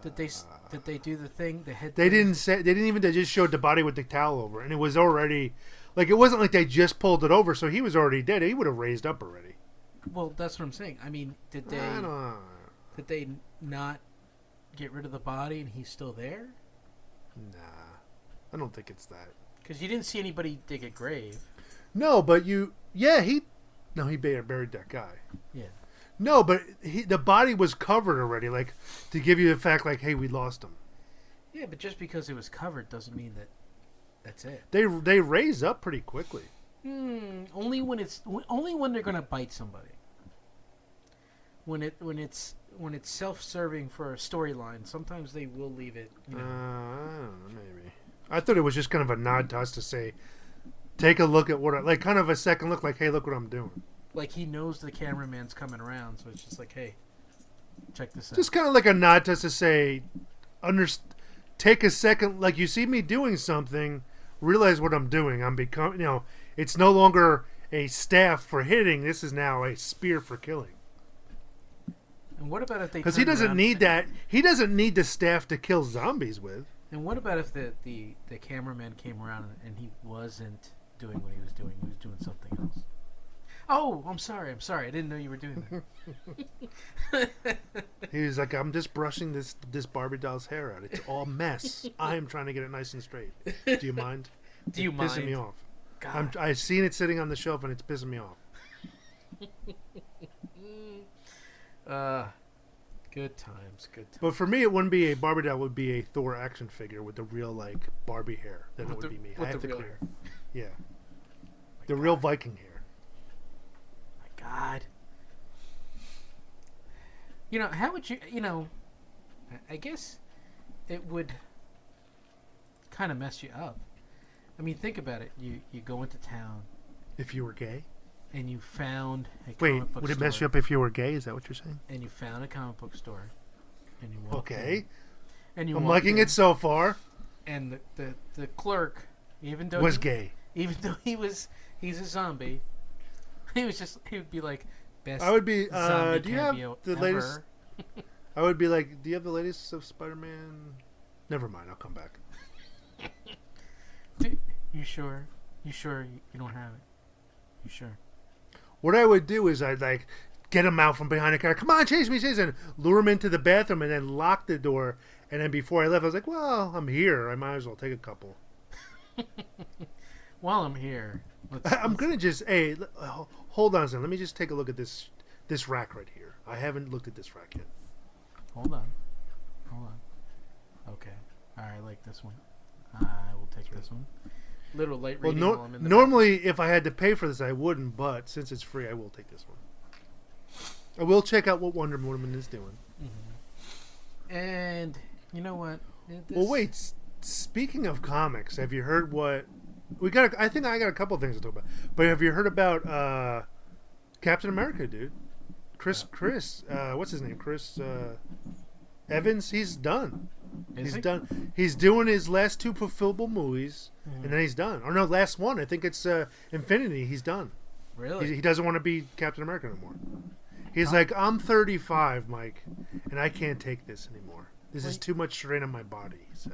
do the thing? The head. They didn't say. They didn't even. They just showed the body with the towel over, and it was already like it wasn't like they just pulled it over, so he was already dead. He would have raised up already. Well, that's what I'm saying. I mean, did they not get rid of the body and he's still there? Nah, I don't think it's that. Because you didn't see anybody dig a grave. No, but he buried that guy. Yeah. No, but the body was covered already, like to give you the fact, like, hey, we lost him. Yeah, but just because it was covered doesn't mean that's it. They raise up pretty quickly. Only when they're gonna bite somebody. When it's self-serving for a storyline, sometimes they will leave it. You know. I don't know, maybe. I thought it was just kind of a nod to us to say, take a look at like kind of a second look, like, hey, look what I'm doing. Like he knows the cameraman's coming around, so it's just like, hey, check this out. Just kind of like a nod to us to say, take a second, like you see me doing something, realize what I'm doing. I'm becoming, it's no longer a staff for hitting. This is now a spear for killing. And what about if they? Because he doesn't need that. He doesn't need the staff to kill zombies with. And what about if the cameraman came around and he wasn't doing what he was doing? He was doing something else. Oh, I'm sorry. I didn't know you were doing that. He was like, I'm just brushing this Barbie doll's hair out. It's all mess. I'm trying to get it nice and straight. Do you mind? Do you It's mind? pissing me off. God. I've seen it sitting on the shelf and it's pissing me off. Good times. Good times. But for me, it wouldn't be a Barbie doll. It would be a Thor action figure with the real like Barbie hair. Then it would be me. I With have the to real clear. hair. Yeah, My the God. real Viking hair. My God. You know, how would you? You know, I guess it would kind of mess you up. I mean, think about it. You go into town If you were gay. and you found a Wait, comic book would it store, mess you up if you were gay? Is that what you're saying? and you found a comic book store, and you walked Okay. in, and you I'm walked liking in, it so far. and the clerk, even though Was he, gay. even though he's a zombie, he would be like, best I would be. zombie Do you have cameo the ever. latest? I would be like, do you have the latest of Spider-Man? Never mind. I'll come back. You sure? You sure you don't have it? You sure? What I would do is I'd like get him out from behind the car. Come on, chase me, and lure him into the bathroom, and then lock the door. And then before I left, I was like, "Well, I'm here. I might as well take a couple." While I'm here, I'm gonna just hold on a second. Let me just take a look at this rack right here. I haven't looked at this rack yet. Hold on. Okay. I like this one. I will take this one. Little light Well, reading while I'm in the normally if I had to pay for this, I wouldn't. But since it's free, I will take this one. I will check out what Wonder Woman is doing. Mm-hmm. And you know what? Well, wait. Speaking of comics, have you heard what we got? I think I got a couple things to talk about. But have you heard about Captain America, dude? Chris, what's his name? Chris Evans. He's done. Is he? Done. He's doing his last two fulfillable movies, and then he's done. Or no, last one. I think it's Infinity. He's done. Really? He doesn't want to be Captain America anymore. He's like, I'm 35, Mike, and I can't take this anymore. This is too much strain on my body, he said.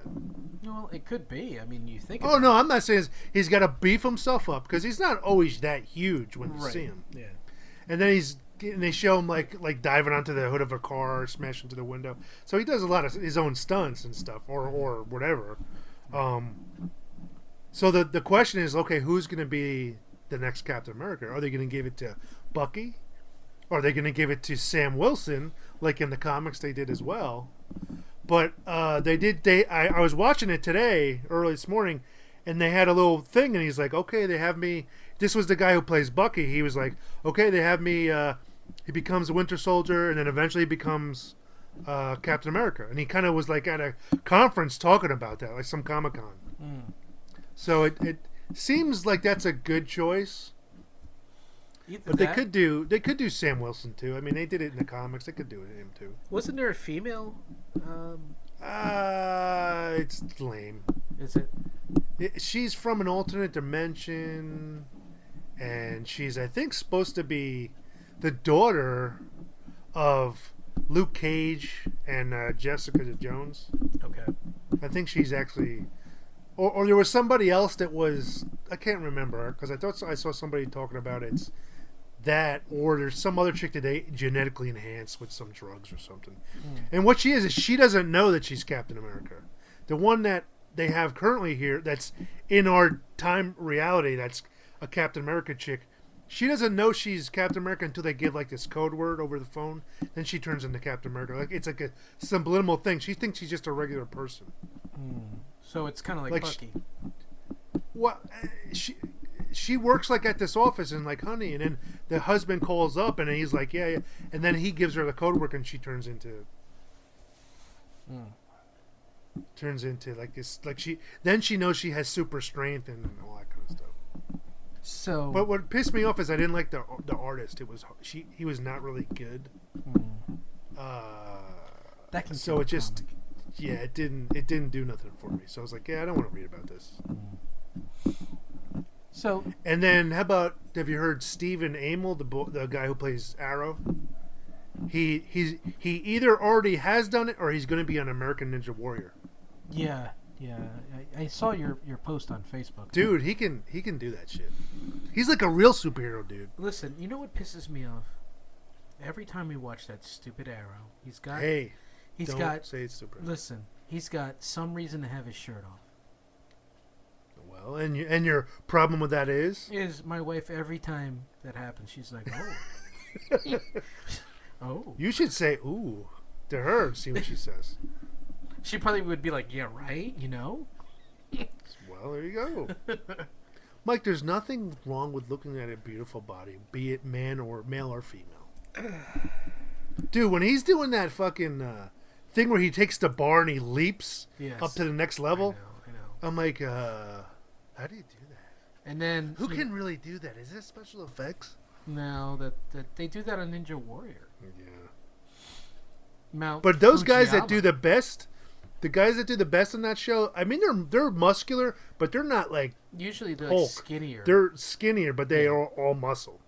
Well, it could be. I mean, you think. Oh, no, I'm not saying he's got to beef himself up, because he's not always that huge when you Right. see him. Yeah. And then they show him like diving onto the hood of a car, smashing through the window. So he does a lot of his own stunts and stuff, or whatever. So the question is, okay, who's going to be the next Captain America? Are they going to give it to Bucky? Are they going to give it to Sam Wilson, like in the comics they did as well? But they did. I was watching it today, early this morning, and they had a little thing, and he's like, okay, they have me. This was the guy who plays Bucky. He was like, okay, they have me. He becomes a Winter Soldier, and then eventually becomes Captain America. And he kind of was like at a conference talking about that, like some Comic-Con. Mm. So it seems like that's a good choice. Either But that, they could do Sam Wilson too. I mean, they did it in the comics. They could do it in him too. wasn't there a female? It's lame. Is it? She's from an alternate dimension, and she's, I think, supposed to be the daughter of Luke Cage and Jessica Jones. Okay. I think she's actually, or there was somebody else that was, I can't remember, because I thought I saw somebody talking about it's that, or there's some other chick that they genetically enhanced with some drugs or something. And what she is she doesn't know that she's Captain America. The one that they have currently here, that's in our time reality, that's a Captain America chick. She doesn't know she's Captain America until they give like this code word over the phone. Then she turns into Captain America. Like it's like a subliminal thing. She thinks she's just a regular person. So it's kind of like Bucky. What she works like at this office and like, honey, and then the husband calls up and he's like, yeah, and then he gives her the code word and she turns into like this, like she knows she has super strength and all that kind of stuff. So, But what pissed me off is I didn't like the artist. He was not really good. that can So kill it a just comic. it didn't do nothing for me. So I was like, yeah, I don't want to read about this. So, And then have you heard Stephen Amell, the guy who plays Arrow? He either already has done it or he's going to be on American Ninja Warrior. yeah, Yeah, I saw your post on Facebook. Dude, he can do that shit. He's like a real superhero, dude. Listen, you know what pisses me off? Every time we watch that stupid Arrow, he's got say it's stupid. Listen, he's got some reason to have his shirt off. Well, and your problem with that is My wife, every time that happens, she's like, oh. Oh. You should say ooh to her and see what she says. She probably would be like, yeah, right, you know? Well, there you go. Mike, there's nothing wrong with looking at a beautiful body, be it male or female. Dude, when he's doing that fucking thing where he takes the bar and he leaps up to the next level, I know. I'm like, how do you do that? And then who can really do that? Is it special effects? No, that they do that on Ninja Warrior. Yeah. Mount but those Fujiyama. guys that do the best, the guys that do the best on that show, I mean, they're muscular, but they're not like usually they're Hulk. Like skinnier. They're skinnier, but they are all muscle.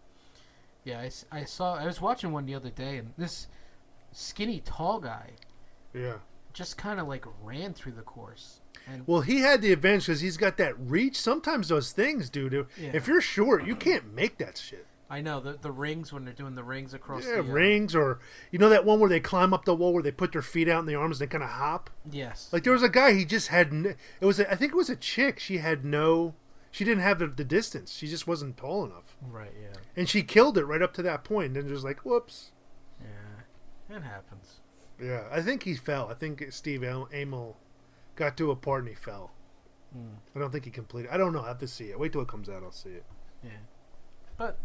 Yeah, I was watching one the other day, and this skinny tall guy, just kind of like ran through the course. And well, he had the advantage because he's got that reach. Sometimes those things, dude, if you're short, you can't make that shit. I know the rings when they're doing the rings across the rings, or you know that one where they climb up the wall where they put their feet out in the arms and they kind of hop. Yes. Like there was a guy, he just had I think it was a chick. She didn't have the distance. She just wasn't tall enough. Right. Yeah. And she killed it right up to that point. And just like whoops. Yeah, it happens. Yeah, I think he fell. I think Steve Amell got to a part and he fell. I don't think he completed. I don't know. I have to see it. Wait till it comes out. I'll see it. Yeah, but.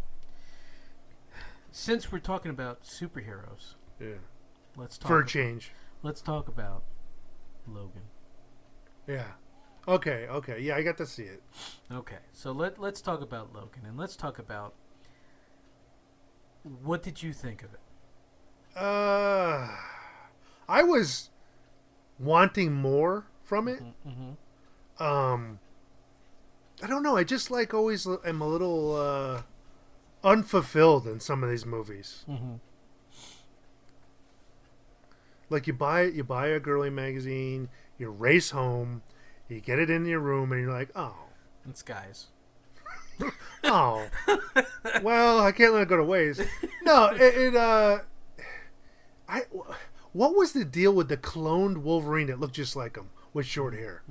Since we're talking about superheroes, let's talk for a change. Let's talk about Logan. Yeah. Okay. Yeah, I got to see it. Okay, so let's talk about Logan, and let's talk about what did you think of it? I was wanting more from it. I don't know. I just like always am a little. Unfulfilled in some of these movies. Like you buy a girly magazine, you race home, you get it in your room, and you're like, oh, it's guys. Oh, well, I can't let it go to waste. No, what was the deal with the cloned Wolverine that looked just like him with short hair?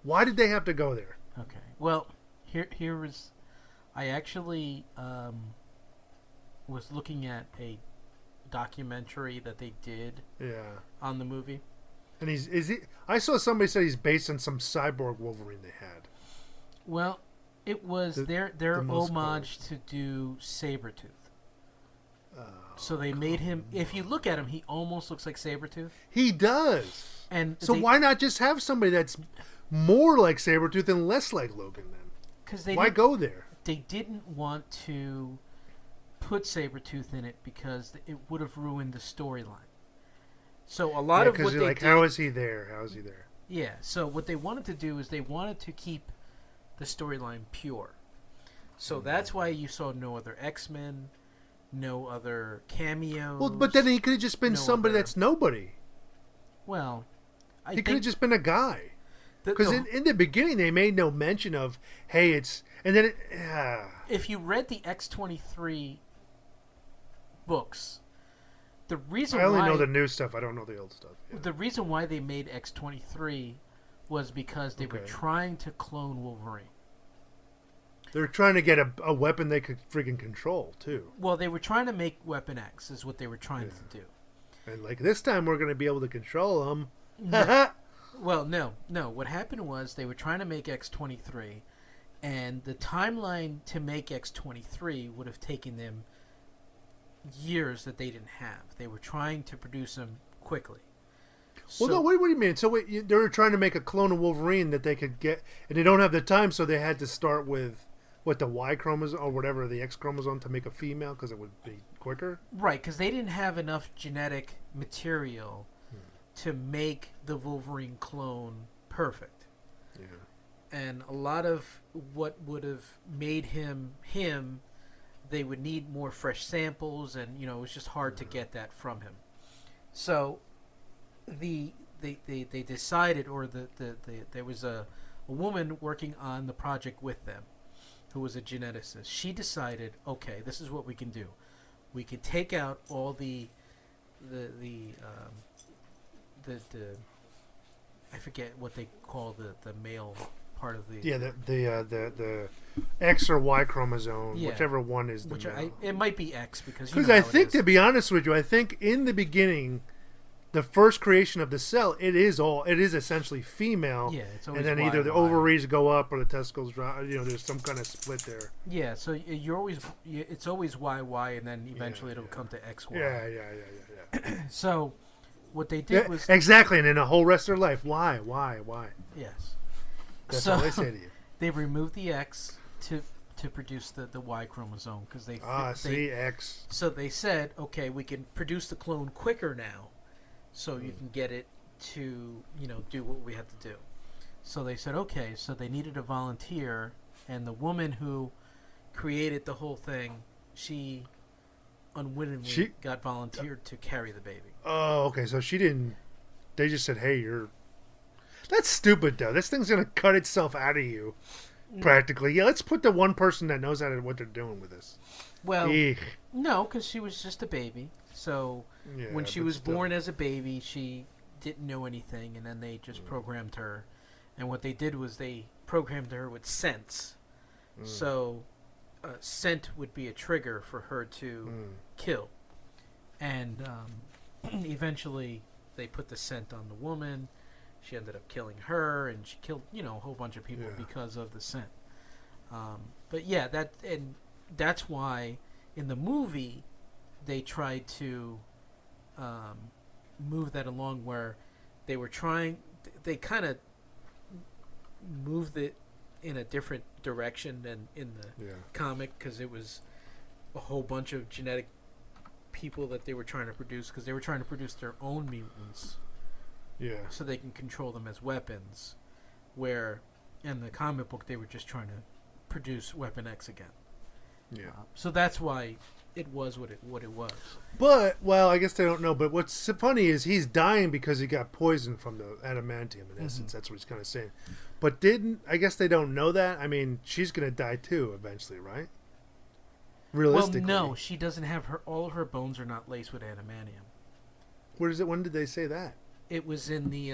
Why did they have to go there? Okay, well, here was. I actually was looking at a documentary that they did on the movie. And is he? I saw somebody say he's based on some cyborg Wolverine they had. Well, it was their homage to do Sabretooth. So they made him. If you look at him, he almost looks like Sabretooth. He does. And so why not just have somebody that's more like Sabretooth and less like Logan then? Because why go there? They didn't want to put Sabretooth in it because it would have ruined the storyline. So a lot of what they like, did, how is he there? How is he there? Yeah. So what they wanted to do is they wanted to keep the storyline pure. So that's why you saw no other X-Men, no other cameos. Well, but then he could have just been somebody that's nobody. Well, he could have just been a guy. Because in the beginning they made no mention of, hey, it's... And then if you read the X-23 books, the reason I only know the new stuff. I don't know the old stuff. Yeah. The reason why they made X-23 was because they were trying to clone Wolverine. They're trying to get a weapon they could freaking control, too. Well, they were trying to make Weapon X, is what they were trying to do. And like, this time we're going to be able to control them. Well, no. What happened was they were trying to make X-23, and the timeline to make X-23 would have taken them years that they didn't have. They were trying to produce them quickly. Well, no, what do you mean? So they were trying to make a clone of Wolverine that they could get, and they don't have the time, so they had to start with, the Y chromosome, or whatever, the X chromosome, to make a female, because it would be quicker? Right, because they didn't have enough genetic material to make the Wolverine clone perfect. Yeah. And a lot of what would have made him, they would need more fresh samples, and it was just hard to get that from him. So the they decided, or there was a woman working on the project with them, who was a geneticist. She decided, okay, this is what we can do. We can take out all the I forget what they call the male part of the the X or Y chromosome, whichever one is the male. It might be X because I think, to be honest with you, I think in the beginning, the first creation of the cell, it is essentially female. Yeah, it's always and then either the ovaries go up or the testicles drop. There's some kind of split there. Yeah, so it's always YY, and then eventually it'll come to XY. Yeah. So what they did was exactly, and in the whole rest of their life, why? Yes. That's all they say to you. They removed the X to produce the Y chromosome because they X. So they said, okay, we can produce the clone quicker now, so you can get it to do what we have to do. So they said, okay, so they needed a volunteer, and the woman who created the whole thing, she unwittingly got volunteered to carry the baby. Oh, okay. So she didn't. They just said, "Hey, you're." That's stupid, though. This thing's gonna cut itself out of you, practically. Yeah, let's put the one person that knows what they're doing with this. Well, no, because she was just a baby. So when she was born as a baby, she didn't know anything, and then they just programmed her. And what they did was they programmed her with sense. So scent would be a trigger for her to kill. And eventually they put the scent on the woman. She ended up killing her, and she killed a whole bunch of people because of the scent. But yeah, that's why in the movie they tried to move that along, where they kind of moved it in a different direction than in the comic, because it was a whole bunch of genetic people that they were trying to produce, because they were trying to produce their own mutants, so they can control them as weapons, where in the comic book they were just trying to produce Weapon X again. So that's why it was what it was. But, well, I guess they don't know, but what's funny is he's dying because he got poisoned from the adamantium, in essence. That's what he's kind of saying. But I guess they don't know that? I mean, she's going to die too eventually, right? Realistically. Well, no, she doesn't have all of her bones are not laced with adamantium. Where is it? When did they say that? It was in the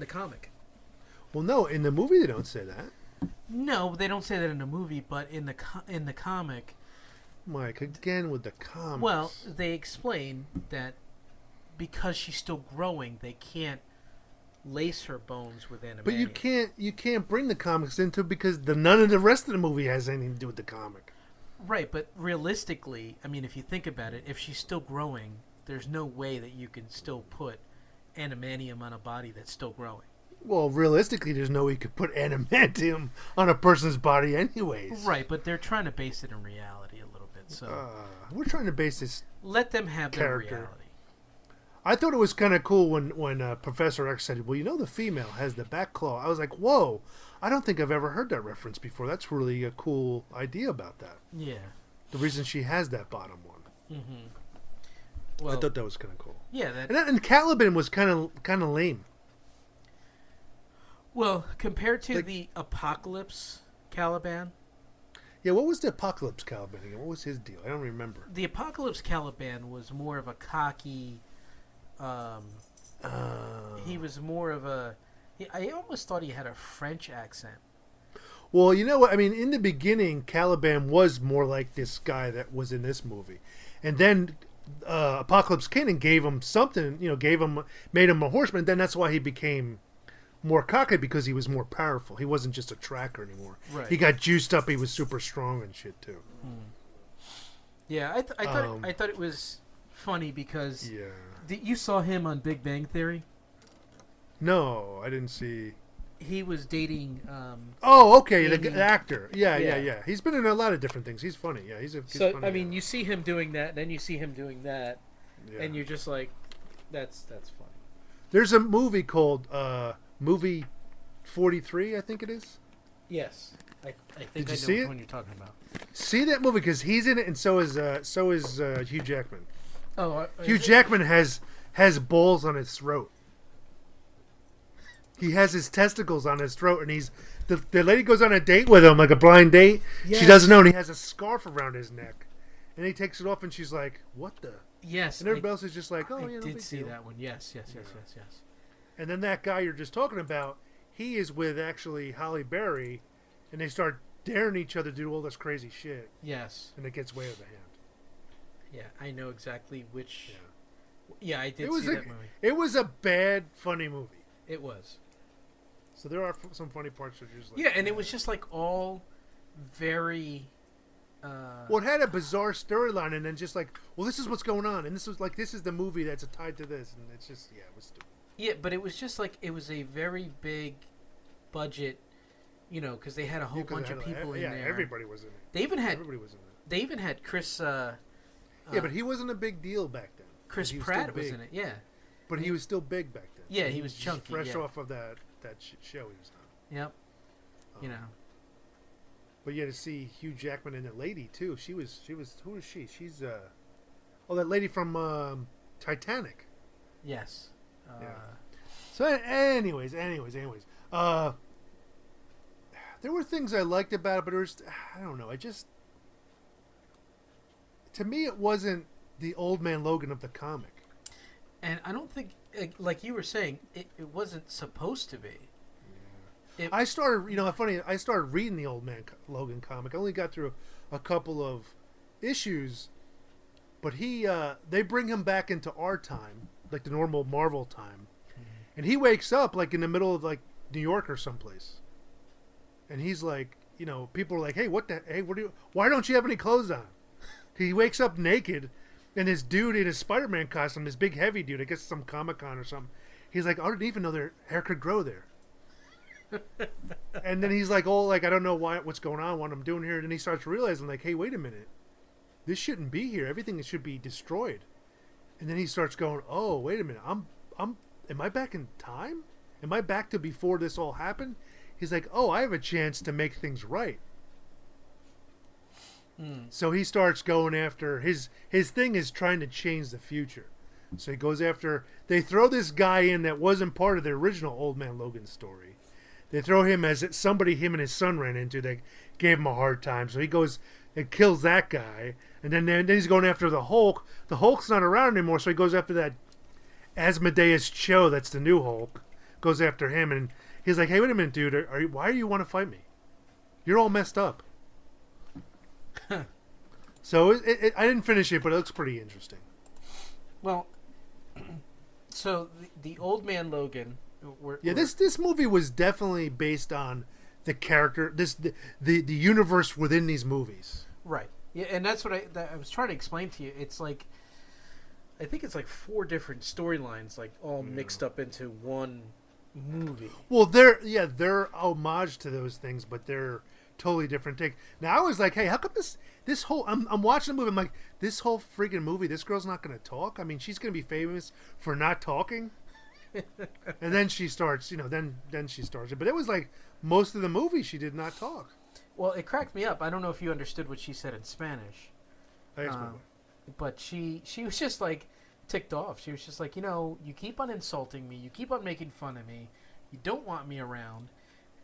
comic. Well, no, in the movie they don't say that. No, they don't say that in the movie, but in the comic, Mike, again with the comics. Well, they explain that because she's still growing, they can't lace her bones with adamantium. But you can't bring the comics into, because none of the rest of the movie has anything to do with the comic. Right, but realistically, I mean, if you think about it, if she's still growing, there's no way that you can still put adamantium on a body that's still growing. Well, realistically, there's no way you could put adamantium on a person's body anyways. Right, but they're trying to base it in reality a little bit. So we're trying to base this. Let them have character. their reality. I thought it was kind of cool when Professor X said, well, the female has the back claw. I was like, whoa, I don't think I've ever heard that reference before. That's really a cool idea about that. Yeah. The reason she has that bottom one. Mm-hmm. Well, I thought that was kind of cool. Yeah. And Caliban was kind of lame. Well, compared to the Apocalypse Caliban. Yeah, what was the Apocalypse Caliban again? What was his deal? I don't remember. The Apocalypse Caliban was more of a cocky... he was more of a... I almost thought he had a French accent. Well, you know what? I mean, in the beginning, Caliban was more like this guy that was in this movie. And then Apocalypse came and gave him something, made him a horseman. And then that's why he became more cocky, because he was more powerful. He wasn't just a tracker anymore. Right. He got juiced up. He was super strong and shit, too. Yeah, I thought it was funny because... Yeah. You saw him on Big Bang Theory? No, I didn't see. He was dating. Oh, okay, the actor. Yeah. He's been in a lot of different things. He's funny. Yeah, he's funny. I mean, you see him doing that, then you see him doing that, and you're just like, that's funny. There's a movie called Movie 43, I think it is. Yes, I think Did I you see know it? which one you're talking about. See that movie, because he's in it, and so is Hugh Jackman. Oh, Hugh Jackman has balls on his throat. he has his testicles on his throat, and the lady goes on a date with him, like a blind date. Yes. She doesn't know, and he has a scarf around his neck, and he takes it off, and she's like, "What the?" Yes. And everybody else is just like, "Oh, I no did big see deal." that one. Yes. And then that guy you're just talking about, he is with actually Holly Berry, and they start daring each other to do all this crazy shit, Yes. and it gets way out of hand. Yeah, I know exactly which. Yeah. Yeah, I did It was see that movie. It was a bad, funny movie. It was. So there are some funny parts that are just like... Yeah, and it was just like all very... Well, it had a bizarre storyline, and then just like, well, this is what's going on, and this is the movie that's tied to this, and it's just, it was stupid. Yeah, but it was just like, it was a very big budget, because they had a whole bunch of people in there. Yeah, everybody was in it. Everybody was in it. They even had Chris... yeah, but he wasn't a big deal back then. Chris Pratt was in it, yeah. But he was still big back then. Yeah, he was chunky, fresh off of that show he was on. Yep. But yeah, to see Hugh Jackman and that lady too. Who is she? She's that lady from Titanic. Yes. Yeah. So anyways, there were things I liked about it, but I don't know. To me, it wasn't the Old Man Logan of the comic. And I don't think, like you were saying, it wasn't supposed to be. I started reading the Old Man Logan comic. I only got through a couple of issues, but they bring him back into our time, like the normal Marvel time, and he wakes up like in the middle of like New York or someplace, and he's like, people are like, hey, why don't you have any clothes on? He wakes up naked, and this dude in his Spider-Man costume, this big heavy dude, I guess some Comic-Con or something, he's like, I didn't even know their hair could grow there. And then he's like, I don't know what's going on, what I'm doing here. And then he starts realizing, like, hey, wait a minute. This shouldn't be here. Everything should be destroyed. And then he starts going, oh, wait a minute. Am I back in time? Am I back to before this all happened? He's like, oh, I have a chance to make things right. So he starts going after his thing is trying to change the future. So he goes after, they throw this guy in that wasn't part of the original Old Man Logan story. They throw him as somebody him and his son ran into that gave him a hard time. So he goes and kills that guy. And then he's going after the Hulk. The Hulk's not around anymore, so he goes after that Asmodeus Cho, that's the new Hulk. Goes after him, and he's like, hey, wait a minute, dude. Why do you want to fight me? You're all messed up. So I didn't finish it, but it looks pretty interesting. Well, so the Old Man Logan... This movie was definitely based on the character, the universe within these movies. Right. Yeah, and that's what I was trying to explain to you. It's like, I think it's like 4 different storylines, like all mixed up into one movie. Well, they're homage to those things, but they're totally different take. Now I was like, hey, how come this whole I'm watching the movie, I'm like, this whole freaking movie, this girl's not going to talk? I mean, she's going to be famous for not talking. And then she starts, then she starts it. But it was like most of the movie she did not talk. Well, it cracked me up. I don't know if you understood what she said in Spanish. But she was just like ticked off. She was just like, you keep on insulting me. You keep on making fun of me. You don't want me around.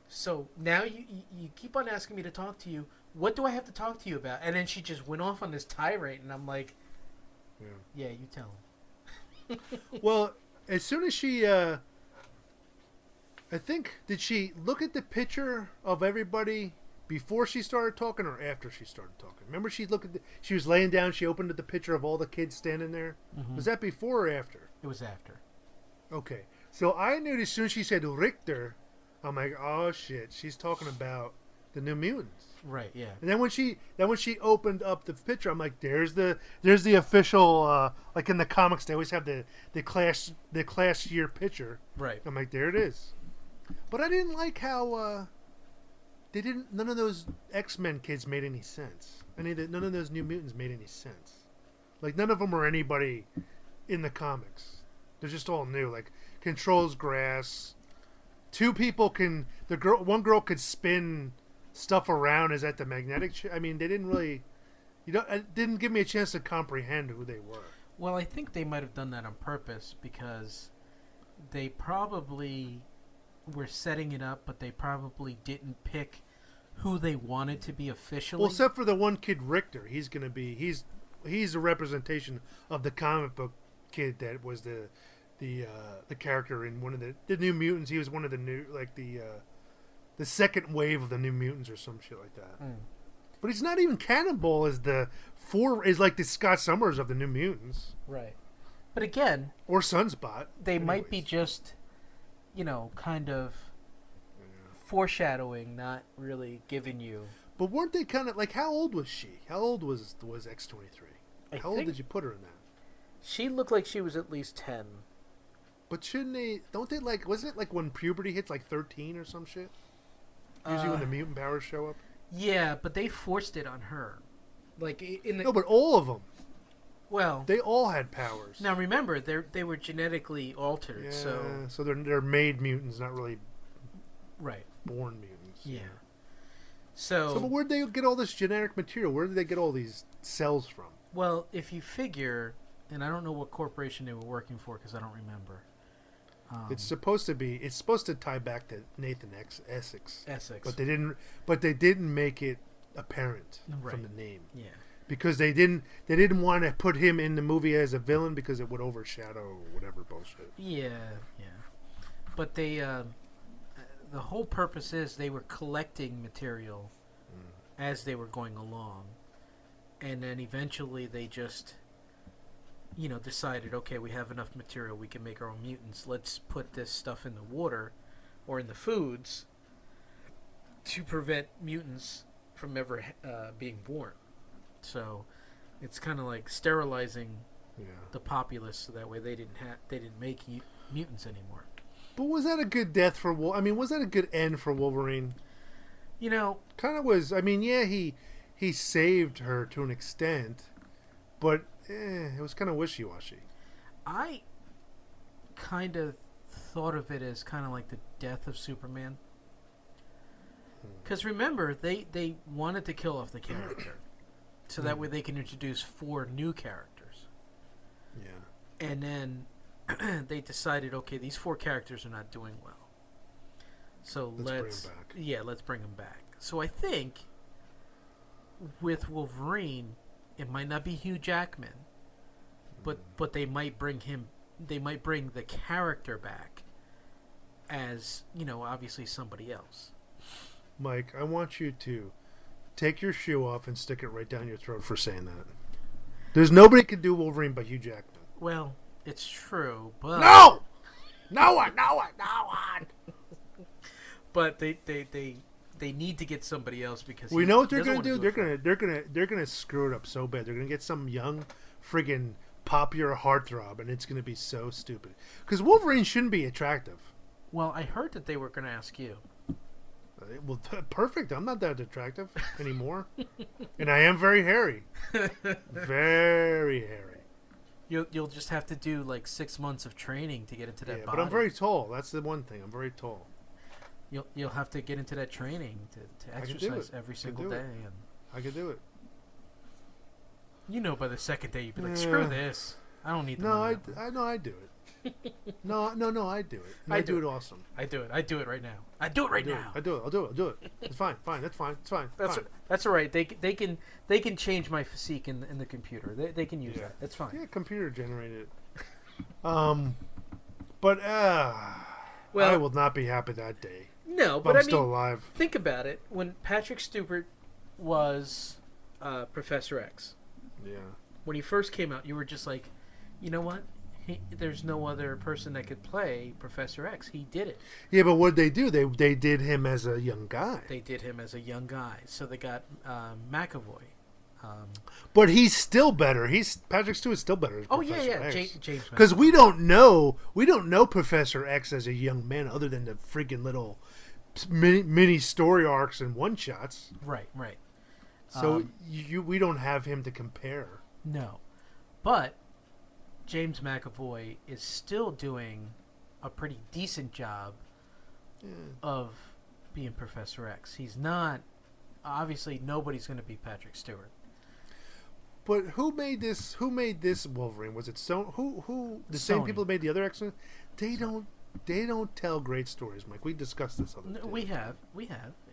So now you keep on asking me to talk to you. What do I have to talk to you about? And then she just went off on this tirade, and I'm like, yeah, you tell him. Well... As soon as she, I think, did she look at the picture of everybody before she started talking or after she started talking? Remember, she was laying down. She opened up the picture of all the kids standing there. Mm-hmm. Was that before or after? It was after. Okay, so I knew as soon as she said Richter, I'm like, oh shit, she's talking about the New Mutants. Right. Yeah. And then when she opened up the picture, I'm like, there's the official like in the comics they always have the class year picture. Right. I'm like, there it is. But I didn't like how none of those X-Men kids made any sense. None of those New Mutants made any sense. Like none of them are anybody in the comics. They're just all new. Like controls grass. One girl could spin stuff around. Is that the magnetic I mean, they didn't really, it didn't give me a chance to comprehend who they were. Well, I think they might have done that on purpose because they probably were setting it up, but they probably didn't pick who they wanted to be officially. Well, except for the one kid, Richter. He's going to be he's a representation of the comic book kid that was the character in one of the New Mutants. He was one of the new the second wave of the New Mutants or some shit like that. Mm. But he's not even Cannonball as like the Scott Summers of the New Mutants. Right. But again, or Sunspot. They might be just, kind of foreshadowing, not really giving you. But weren't they kind of like, how old was she? How old was X-23? How old did you put her in that? She looked like she was at least 10. But don't they wasn't it like when puberty hits like 13 or some shit? Usually when the mutant powers show up? Yeah, but they forced it on her. No, but all of them. Well, they all had powers. Now remember, they were genetically altered, so they're made mutants, not really born mutants. Yeah. So but where'd they get all this genetic material? Where did they get all these cells from? Well, if you figure, and I don't know what corporation they were working for because I don't remember. It's supposed to tie back to Nathan Essex. Essex. But they didn't make it apparent from the name. Yeah. Because they didn't want to put him in the movie as a villain because it would overshadow whatever bullshit. Yeah. But they the whole purpose is they were collecting material as they were going along. And then eventually they just decided, okay, we have enough material, we can make our own mutants. Let's put this stuff in the water or in the foods to prevent mutants from ever being born. So it's kind of like sterilizing the populace, so that way they didn't make mutants anymore. But was that a good death for Wolverine? I mean, was that a good end for Wolverine? Kind of was. I mean, yeah, he saved her to an extent, but it was kind of wishy-washy. I kind of thought of it as kind of like the death of Superman. Because remember, they wanted to kill off the character. So that way they can introduce 4 new characters. Yeah. And then they decided, okay, these 4 characters are not doing well. So let's bring them back. So I think with Wolverine, it might not be Hugh Jackman, but they might bring the character back as, obviously somebody else. Mike, I want you to take your shoe off and stick it right down your throat for saying that. There's nobody can do Wolverine but Hugh Jackman. Well, it's true, but no one. But they need to get somebody else because we know what they're gonna do. They're gonna screw it up so bad. They're gonna get some young friggin' popular heartthrob, and it's gonna be so stupid. Because Wolverine shouldn't be attractive. Well, I heard that they were gonna ask you. Well, perfect. I'm not that attractive anymore, and I am very hairy. Very hairy. You'll just have to do like 6 months of training to get into that body. But I'm very tall. That's the one thing. I'm very tall. You'll have to get into that training to exercise every single day. And I could do it. By the second day you'd be like, screw this. I don't need the money. I know I do it. No, I do it. And I do it awesome. I do it right now. I do it right now. I do it. I'll do it. It's fine. That's fine. It's fine. That's all right. They can change my physique in the computer. They can use that. That's fine. Yeah, computer generated. But I will not be happy that day. No, but I'm still alive. Think about it. When Patrick Stewart was Professor X. Yeah. When he first came out, you were just like, you know what? There's no other person that could play Professor X. He did it. Yeah, but what did they do? They did him as a young guy. young guy. So they got McAvoy. But he's still better. Patrick Stewart's still better as Professor X. James. Because we don't know Professor X as a young man other than the freaking little mini story arcs and one shots. Right. So we don't have him to compare. No, but James McAvoy is still doing a pretty decent job of being Professor X. He's not. Obviously, nobody's going to be Patrick Stewart. But who made this? Who made this Wolverine? Was it Who? The same people that made the other X-Men? they don't tell great stories, Mike. We discussed this other day. We have,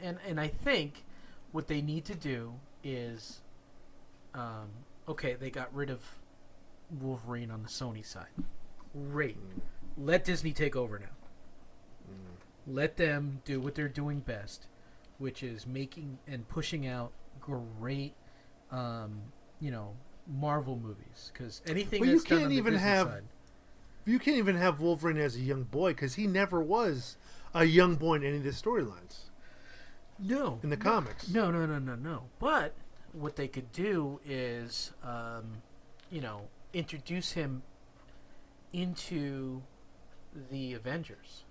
and I think what they need to do is, okay, they got rid of Wolverine on the Sony side. Great, let Disney take over now. Let them do what they're doing best, which is making and pushing out great, Marvel movies. Because anything well, that's done on the Disney side. You can't even have Wolverine as a young boy because he never was a young boy in any of the storylines. No. In the comics. No. But what they could do is, introduce him into the Avengers.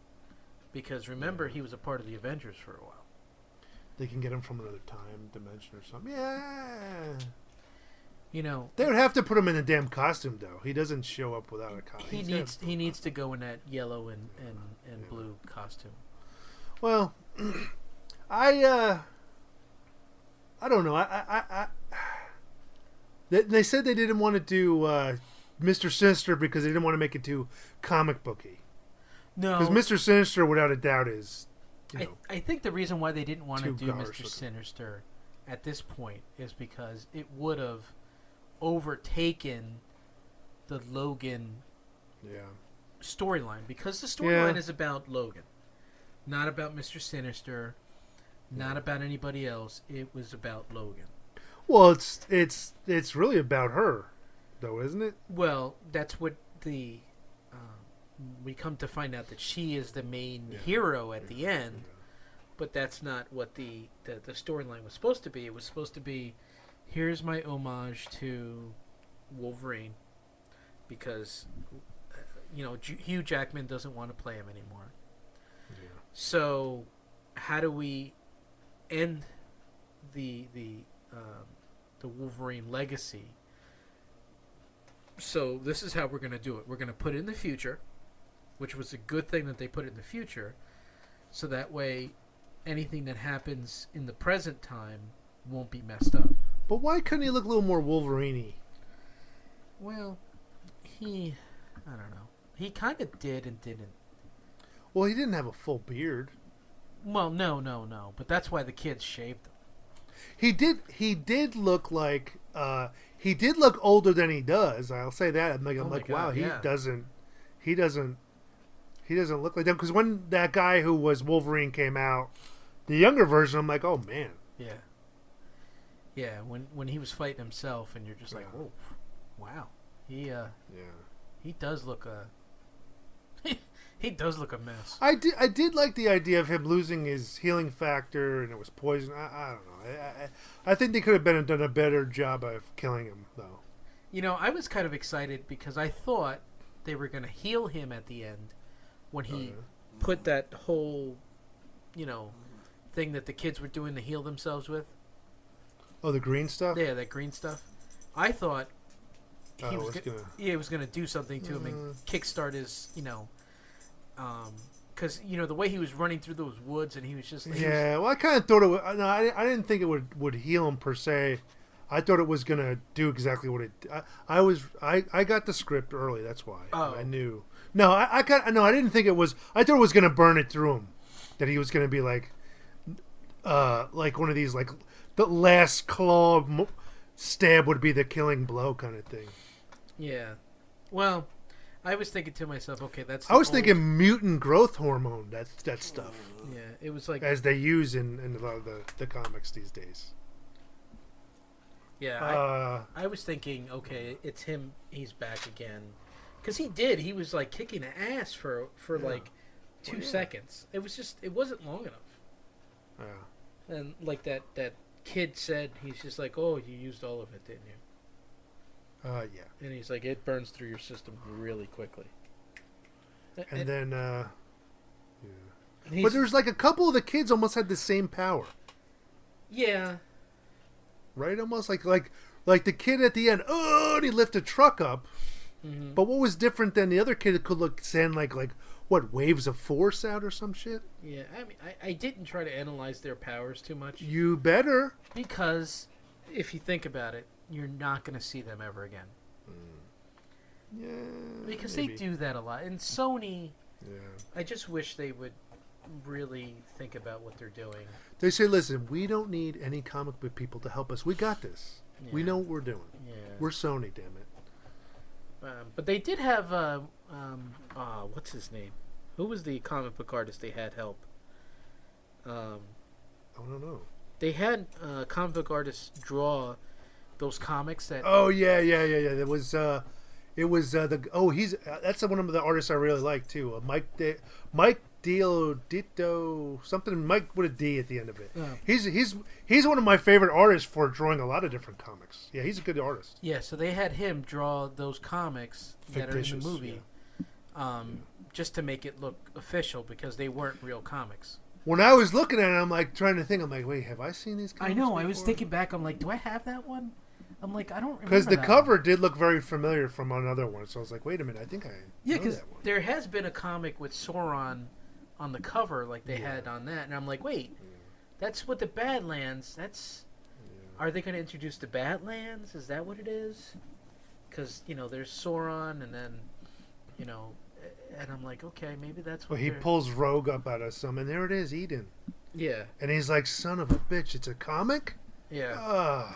Because remember, he was a part of the Avengers for a while. They can get him from another time dimension or something. Yeah. They would have to put him in a damn costume, though. He doesn't show up without a costume. He needs to go in that yellow and blue costume. Well, I don't know. They said they didn't want to do Mr. Sinister because they didn't want to make it too comic booky. No, because Mr. Sinister, without a doubt, is. I think the reason why they didn't want to do Mr. Sinister at this point is because it would have overtaken the Logan storyline, because the storyline is about Logan, not about Mr. Sinister, not about anybody else. It was about Logan. Well, it's really about her, though, isn't it? Well, that's what we come to find out, that she is the main hero at the end, but that's not what the storyline was supposed to be. It was supposed to be, here's my homage to Wolverine, because Hugh Jackman doesn't want to play him anymore. Yeah. So how do we end the Wolverine legacy? So this is how we're going to do it. We're going to put it in the future, which was a good thing that they put it in the future, so that way anything that happens in the present time won't be messed up. But why couldn't he look a little more Wolverine-y? Well, I don't know. He kind of did and didn't. Well, he didn't have a full beard. Well, no. But that's why the kids shaved him. He did look like he did look older than he does. I'll say that. I'm like, wow, he doesn't look like that. Because when that guy who was Wolverine came out, the younger version, I'm like, oh man. Yeah. When he was fighting himself, and you're just like, oh, wow. He does look he does look a mess. I did like the idea of him losing his healing factor, and it was poison. I don't know. I think they could have done a better job of killing him, though. I was kind of excited because I thought they were going to heal him at the end when he put that whole, thing that the kids were doing to heal themselves with. Oh, the green stuff? Yeah, that green stuff. I thought he was going to do something to him and kickstart his, because the way he was running through those woods, and he was just well, I kind of thought it would. No, I didn't think it would heal him per se. I thought it was gonna do exactly what it. I got the script early. That's why I knew. No, I didn't think it was. I thought it was gonna burn it through him. That he was gonna be like one of these, like the last claw stab would be the killing blow kind of thing. Yeah, well. I was thinking to myself, okay, that's. I was thinking mutant growth hormone. That stuff. Yeah, it was like as they use in a lot of the comics these days. Yeah, I was thinking, okay, it's him. He's back again, because he did. He was like kicking ass for like 2 seconds. It wasn't long enough. Yeah. And like that kid said, he's just like, oh, you used all of it, didn't you? Yeah. And he's like, it burns through your system really quickly. And then, but there's like a couple of the kids almost had the same power. Yeah. Right? Almost like the kid at the end, and he lifted a truck up. Mm-hmm. But what was different than the other kid? It could send like what, waves of force out or some shit? Yeah, I mean, I didn't try to analyze their powers too much. You better. Because if you think about it, you're not going to see them ever again. Yeah. Because maybe. They do that a lot. And Sony, Yeah. I just wish they would really think about what they're doing. They say, listen, we don't need any comic book people to help us. We got this. Yeah. We know what we're doing. Yeah. We're Sony, damn it. But they did have what's his name? Who was the comic book artist they had help? I don't know. They had comic book artists draw those comics that. Oh yeah. It was that's one of the artists I really like too. Mike Ditto something. Mike with a D at the end of it. He's one of my favorite artists for drawing a lot of different comics. Yeah, he's a good artist. Yeah, so they had him draw those comics that are in the movie, just to make it look official because they weren't real comics. When I was looking at it, I'm like trying to think. I'm like, wait, have I seen these comics? I know. Before? I was thinking back. I'm like, do I have that one? I'm like, I don't remember. Because the that cover one. did look very familiar from another one, so I was like, wait a minute, I think I Yeah, know because that one. there has been a comic with Sauron on the cover, like they had on that, and I'm like, wait, that's what the Badlands. That's are they going to introduce the Badlands? Is that what it is? Because there's Sauron, and then and I'm like, okay, maybe that's what. Well, he pulls Rogue up out of some, and there it is, Eden. Yeah. And he's like, son of a bitch, it's a comic? Yeah.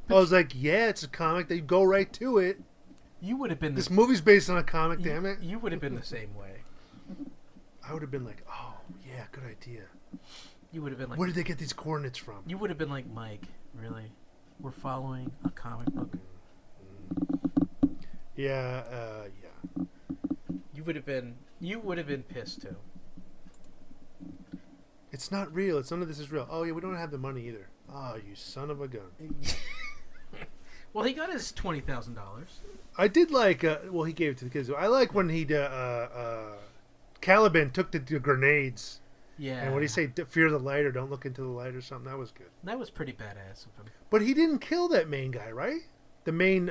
I was like, yeah, it's a comic. They go right to it. You would have been. This movie's based on a comic, damn it. You would have been the same way. I would have been like, oh, yeah, good idea. You would have been like, where did they get these coordinates from? You would have been like, Mike, really? We're following a comic book? Yeah. You would have been pissed too. It's not real. None of this is real. Oh, yeah, we don't have the money either. Oh, you son of a gun. Well, he got his $20,000. I did like, he gave it to the kids. I like when Caliban took the grenades. Yeah. And what do you say? Fear the light or don't look into the light or something? That was good. That was pretty badass of him. But he didn't kill that main guy, right? The main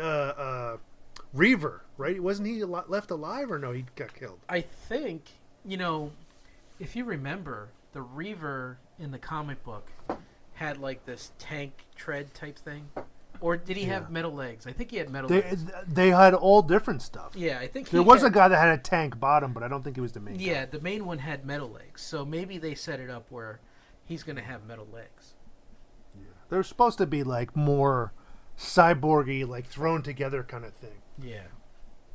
Reaver, right? Wasn't he left alive or no? He got killed. I think, if you remember, the Reaver in the comic book had like this tank tread type thing. Or did he have metal legs? I think he had metal legs. They had all different stuff. Yeah, I think there was a guy that had a tank bottom, but I don't think he was the main guy. Yeah, the main one had metal legs. So maybe they set it up where he's going to have metal legs. Yeah. They're supposed to be like more cyborgy, like thrown together kind of thing. Yeah.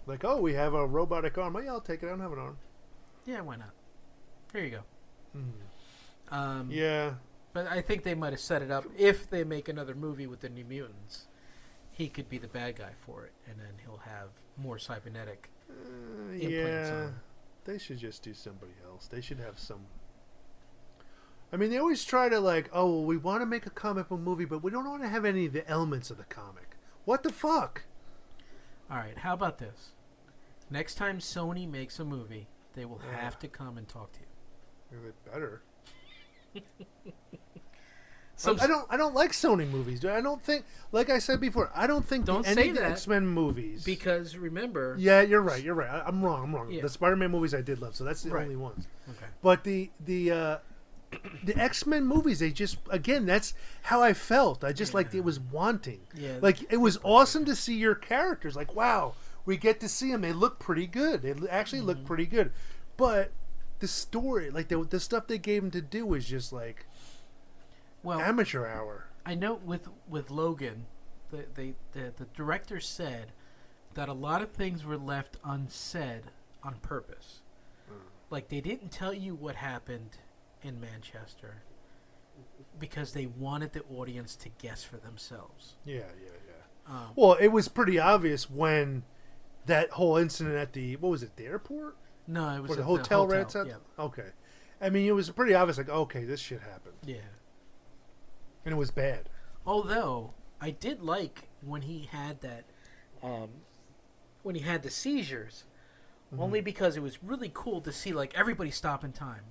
Like, oh, we have a robotic arm. Oh, yeah, I'll take it. I don't have an arm. Yeah, why not? Here you go. Yeah. But I think they might have set it up. If they make another movie with the New Mutants, he could be the bad guy for it, and then he'll have more cybernetic implants on him. They should just do somebody else. They should have some. I mean, they always try to like, oh, well, we want to make a comic book movie, but we don't want to have any of the elements of the comic. What the fuck? All right, how about this? Next time Sony makes a movie, they will have to come and talk to you. They better. I don't like Sony movies. I don't think, like I said before, I don't think any of the X-Men movies. Because remember, yeah, you're right. I'm wrong. Yeah. The Spider-Man movies I did love, so that's the only ones. Okay. But the X-Men movies, they just, again, that's how I felt. I just like it was wanting. Yeah. Like it was awesome to see your characters. Like, wow, we get to see them. They look pretty good. They actually look pretty good. But the story, like the stuff they gave them to do, was just like. Well, amateur hour. I know with Logan, the director said that a lot of things were left unsaid on purpose. Like they didn't tell you what happened in Manchester because they wanted the audience to guess for themselves. Yeah. Well, it was pretty obvious when that whole incident at the the airport? No, it was or at the hotel. Yeah. Okay. I mean, it was pretty obvious. Like, okay, this shit happened. Yeah. And it was bad. Although I did like when he had that, when he had the seizures, only because it was really cool to see like everybody stop in time,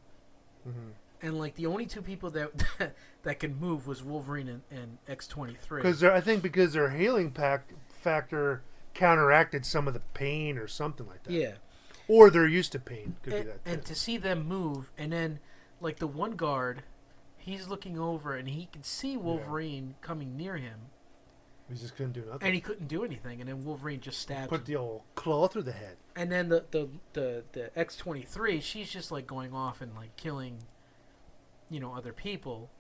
and like the only two people that could move was Wolverine and X-23. Because their healing factor counteracted some of the pain or something like that. Yeah. Or they're used to pain. Could be that. And to see them move, and then like the one guard. He's looking over, and he can see Wolverine coming near him. He just couldn't do nothing. And he couldn't do anything, and then Wolverine just stabs Put him. the old claw through the head. And then the X-23, she's just like going off and like killing, other people.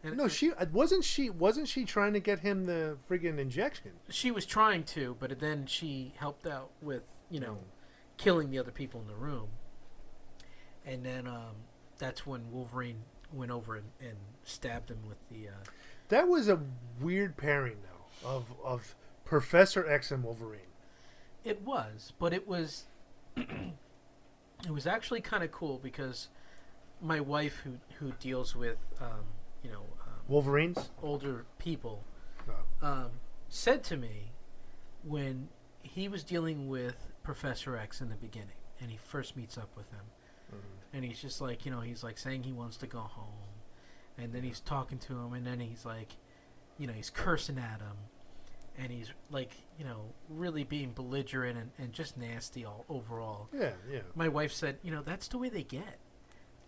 And No, wasn't she trying to get him the friggin' injection? she was trying to, but then she helped out with killing the other people in the room. And then that's when Wolverine went over and stabbed him with the. That was a weird pairing, though, of Professor X and Wolverine. It was, but it was it was actually kind of cool because my wife, who deals with Wolverines? older people, Oh. said to me when he was dealing with Professor X in the beginning, and he first meets up with him, and he's just like, he's like saying he wants to go home, and then he's talking to him, and then he's like, he's cursing at him, and he's like, really being belligerent and just nasty all overall. Yeah, yeah. My wife said, that's the way they get.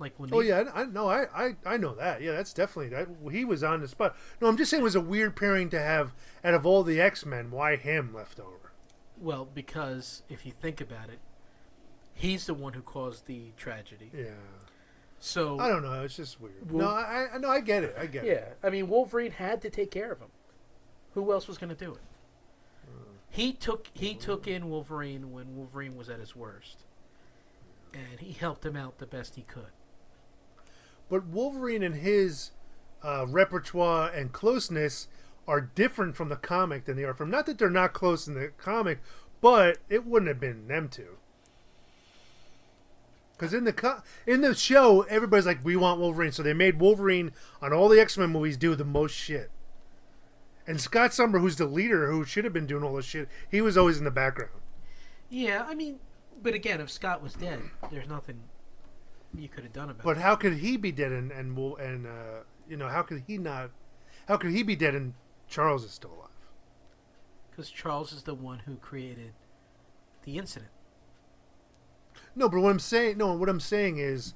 Like when Oh yeah, I know. I know that. Yeah, that's definitely that. He was on the spot. No, I'm just saying it was a weird pairing to have. Out of all the X-Men, why him left over? Well, because if you think about it, he's the one who caused the tragedy. Yeah. So I don't know. It's just weird. No, I know. I get it. I get it. Yeah, I mean, Wolverine had to take care of him. Who else was going to do it? He took in Wolverine when Wolverine was at his worst, and he helped him out the best he could. But Wolverine and his repertoire and closeness are different from the comic than they are from. Not that they're not close in the comic, but it wouldn't have been them two. Because in the show, everybody's like, we want Wolverine. So they made Wolverine on all the X-Men movies do the most shit. And Scott Summer, who's the leader, who should have been doing all this shit, he was always in the background. Yeah, I mean, but again, if Scott was dead, there's nothing you could have done about it. But how could he be dead and how could he not? How could he be dead and Charles is still alive? Because Charles is the one who created the incident. No, but what I'm saying is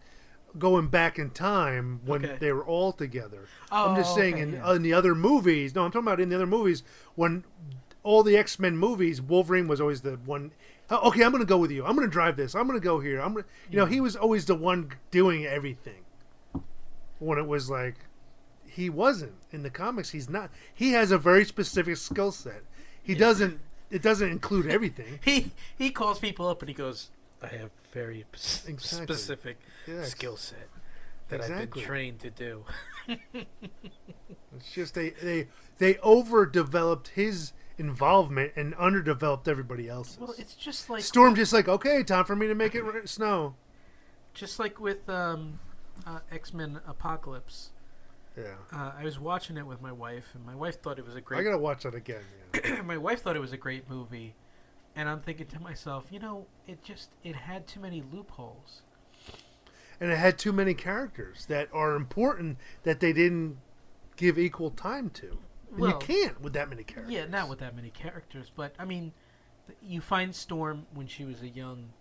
going back in time when they were all together. I'm just saying in the other movies. No, I'm talking about in the other movies when all the X-Men movies, Wolverine was always the one. Okay, I'm going to go with you. I'm going to drive this. I'm going to go here. He was always the one doing everything. When it was like, he wasn't in the comics. He's not. He has a very specific skill set. He doesn't. It doesn't include everything. He calls people up and he goes, I have very specific skill set that I've been trained to do. It's just they overdeveloped his involvement and underdeveloped everybody else's. Well, it's just like Storm. Just like, okay, time for me to make it snow. Just like with X-Men Apocalypse. Yeah. I was watching it with my wife, and my wife thought it was a great. I gotta watch that again. Yeah. My wife thought it was a great movie, and I'm thinking to myself, it had too many loopholes. And it had too many characters that are important that they didn't give equal time to. And you can't with that many characters. Yeah, not with that many characters. But I mean, you find Storm when she was a young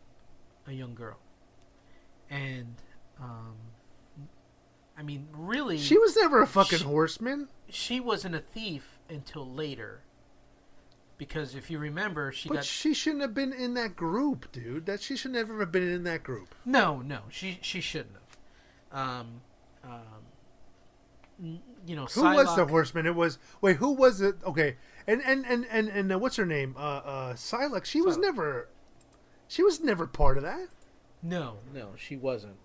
girl, and I mean, really, she was never a fucking horseman. She wasn't a thief until later. Because if you remember, she shouldn't have been in that group, dude. She should never have been in that group. No, she shouldn't have. Who was the horseman? It was who was it? Okay, and what's her name? Psylocke. She was never part of that. No, she wasn't.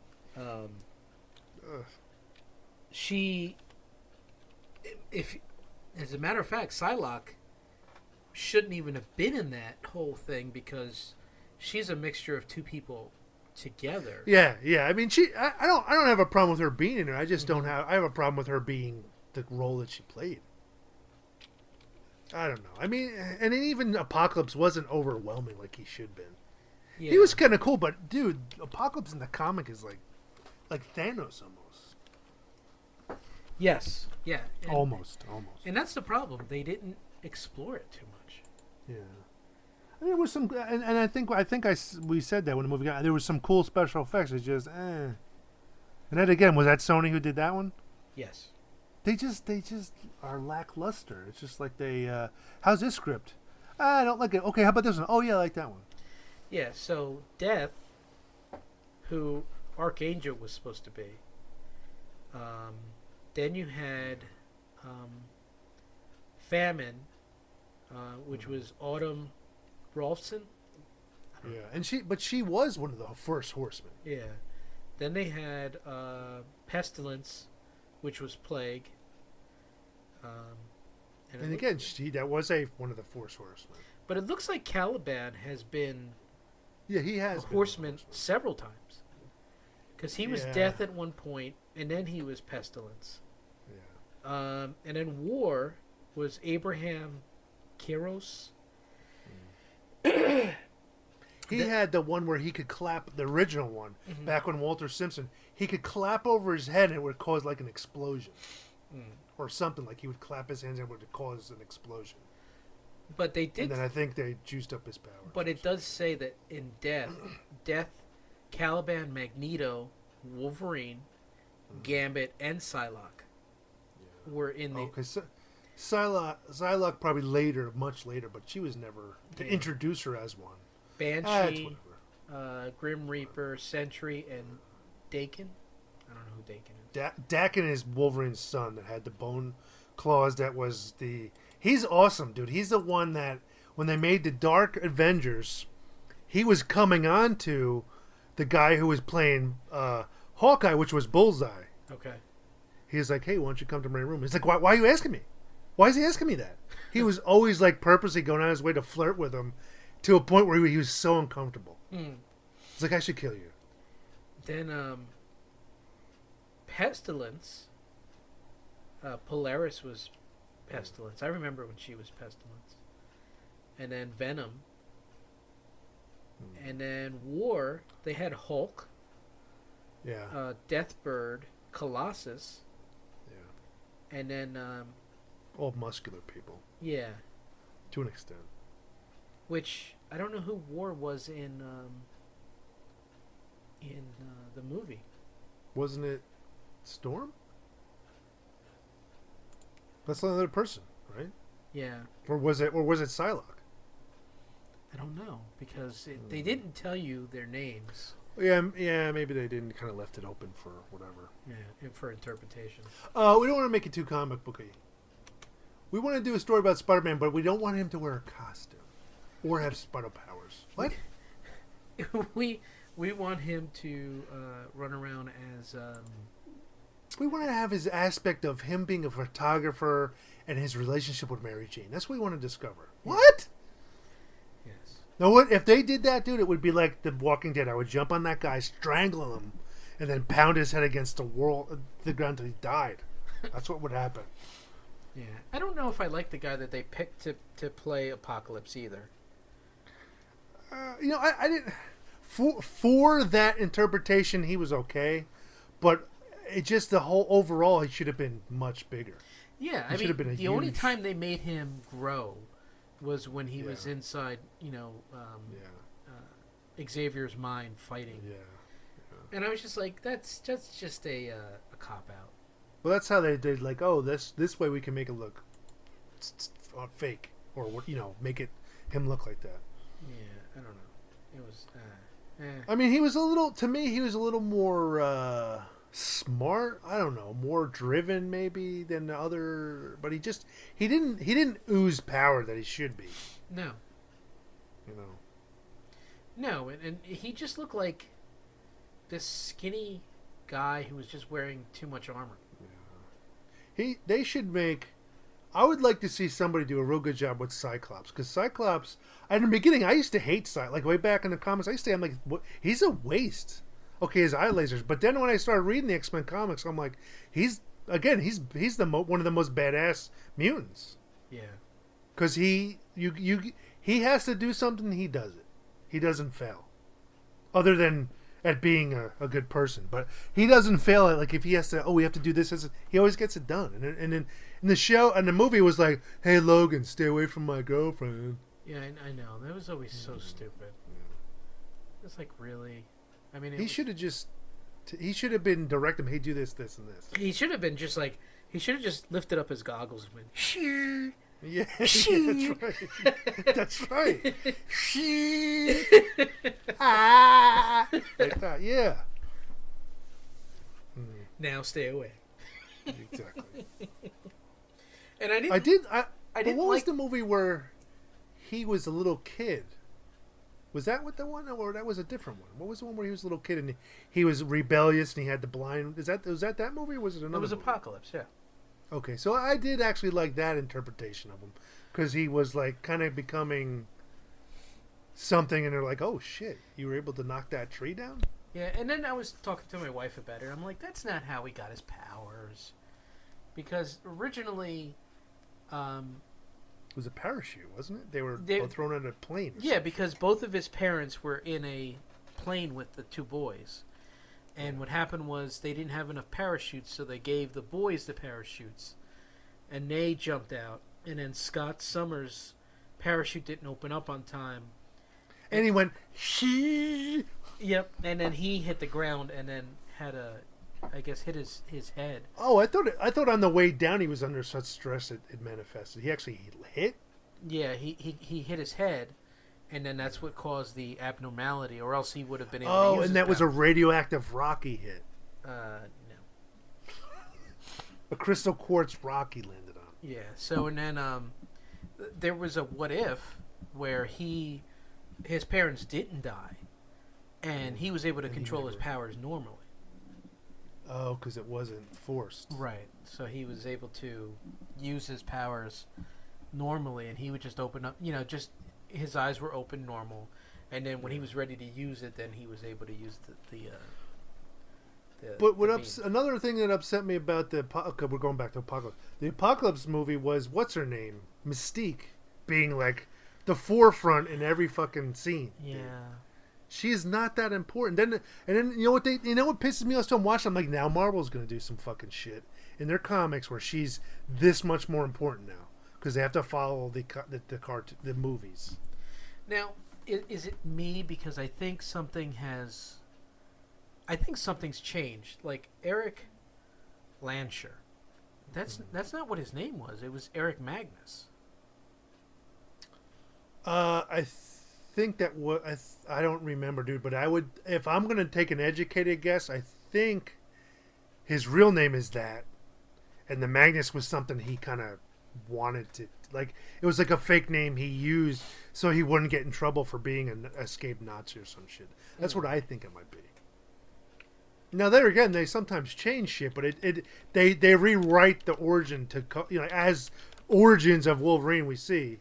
If as a matter of fact, Psylocke shouldn't even have been in that whole thing because she's a mixture of two people together. Yeah. I mean, I don't have a problem with her being in it. I just don't have. I have a problem with her being the role that she played. I don't know. I mean, and even Apocalypse wasn't overwhelming like he should have been. Yeah. He was kind of cool, but dude, Apocalypse in the comic is like Thanos almost. Yes. Yeah. Almost. And that's the problem. They didn't explore it too much. Yeah. I mean, there was some, and I think we said that when the movie got. There was some cool special effects. It's just, And then again, was that Sony who did that one? Yes. They just are lackluster. It's just like they. How's this script? I don't like it. Okay, how about this one? Oh yeah, I like that one. Yeah, so Death, who Archangel was supposed to be. Then you had Famine, which was Autumn Rolfson. Yeah, and she was one of the first horsemen. Yeah. Then they had Pestilence, which was Plague. And again, that was one of the first horsemen. But it looks like Caliban has been he has a horseman several times. Because he was Death at one point, and then he was Pestilence. Yeah. And then War was Abraham Kiros. He had the one where he could clap, the original one, back when Walter Simpson, he could clap over his head and it would cause like an explosion. Or something, like he would clap his hands and it would cause an explosion. But they did. And then I think they juiced up his power. But it does say that in Death, Caliban, Magneto, Wolverine, Gambit, and Psylocke were in the... because Psylocke probably later, much later, but she was never to introduce her as one. Banshee, Grim Reaper, Sentry, and Dakin. I don't know who Dakin is. Dakin is Wolverine's son that had the bone claws. That was the... He's awesome, dude. He's the one that, when they made the Dark Avengers, he was coming on to the guy who was playing Hawkeye, which was Bullseye. Okay. He was like, hey, why don't you come to my room? He's like, why are you asking me? Why is he asking me that? He was always like purposely going out of his way to flirt with him to a point where he was so uncomfortable. He's like, I should kill you. Then Pestilence, Polaris was Pestilence. I remember when she was Pestilence. And then Venom. And then War, they had Hulk. Yeah. Deathbird, Colossus. Yeah. And then... all muscular people. Yeah. To an extent. Which, I don't know who War was in the movie. Wasn't it Storm? That's another person, right? Yeah. Or was it Psylocke? I don't know, because they didn't tell you their names. Yeah, maybe they didn't, kind of left it open for whatever. Yeah, and for interpretation. We don't want to make it too comic booky. We want to do a story about Spider-Man, but we don't want him to wear a costume or have spider powers. What? we want him to run around as... We want to have his aspect of him being a photographer and his relationship with Mary Jane. That's what we want to discover. Yeah. What? Yes. Now, what if they did that, dude? It would be like The Walking Dead. I would jump on that guy, strangle him, and then pound his head against the ground until he died. That's what would happen. Yeah, I don't know if I like the guy that they picked to play Apocalypse either. I didn't. For that interpretation, he was okay, but it just the whole overall, he should have been much bigger. Yeah, I mean, the only time they made him grow was when he was inside, Xavier's mind fighting. Yeah. And I was just like, that's just a cop out. Well, that's how they did. Like, oh, this way we can make it look fake, or make him look like that. Yeah, I don't know. It was. I mean, he was a little more smart. I don't know, more driven maybe than the other. But he didn't ooze power that he should be. No. No, and he just looked like this skinny guy who was just wearing too much armor. Yeah. They should make. I would like to see somebody do a real good job with Cyclops, because Cyclops, in the beginning, I used to hate Cyclops. Like, way back in the comics, I used to say, I'm like, what? He's a waste. Okay, his eye lasers. But then when I started reading the X-Men comics, I'm like, he's one of the most badass mutants. Yeah. Because he has to do something, he does it. He doesn't fail. Other than at being a good person. But he doesn't fail at, like, if he has to, we have to do this, he always gets it done. And then in the show, and the movie was like, hey, Logan, stay away from my girlfriend. Yeah, I know. That was always so stupid. Yeah. It's like, really? I mean, he should have been directing him, hey, do this, this, and this. He should have been just like, He should have just lifted up his goggles and went, shoo. Yeah, that's right. That's right. Ah, like that. Yeah. Now stay away. Exactly. And I didn't. I didn't. What was the movie where he was a little kid? Was that what the one, or that was a different one? What was the one where he was a little kid and he was rebellious and he had the blind? Was that movie? Or was it another? It was movie? Apocalypse. Yeah. Okay, so I did actually like that interpretation of him because he was like kind of becoming something, and they're like, "Oh shit, you were able to knock that tree down." Yeah, and then I was talking to my wife about it. I'm like, that's not how he got his powers, because originally, It was a parachute, wasn't it? They were thrown on a plane. Yeah, because both of his parents were in a plane with the two boys. And what happened was they didn't have enough parachutes, so they gave the boys the parachutes. And they jumped out. And then Scott Summers' parachute didn't open up on time. And he went, "She." Yep. And then he hit the ground and then had hit his head. Oh, I thought on the way down he was under such stress it manifested. He actually hit? Yeah, he hit his head. And then that's what caused the abnormality, or else he would have been able to use and his that was a powers. radioactive rock he hit. No. A crystal quartz rock he landed on. Yeah. So, and then there was a what if where his parents didn't die, and he was able to control his powers normally. Oh, because it wasn't forced. Right. So he was able to use his powers normally, and he would just open up, just his eyes were open normal, and then when he was ready to use it, then he was able to use the But beam. another thing that upset me about okay, we're going back to Apocalypse. The Apocalypse movie was, what's her name? Mystique being like the forefront in every fucking scene. Yeah. Dude. She is not that important. Then you know what pisses me off? I'm watching. I'm like, now Marvel's gonna do some fucking shit in their comics where she's this much more important now because they have to follow the movies. Now, is it me because I think something's changed. Like Eric Lansher, that's not what his name was. It was Eric Magnus. I think that I don't remember, dude. But I would, if I'm gonna take an educated guess, I think his real name is that, and the Magnus was something he kind of wanted to, like, it was like a fake name he used so he wouldn't get in trouble for being an escaped Nazi or some shit. That's what I think it might be. Now there again, they sometimes change shit, but they rewrite the origin to as origins of Wolverine we see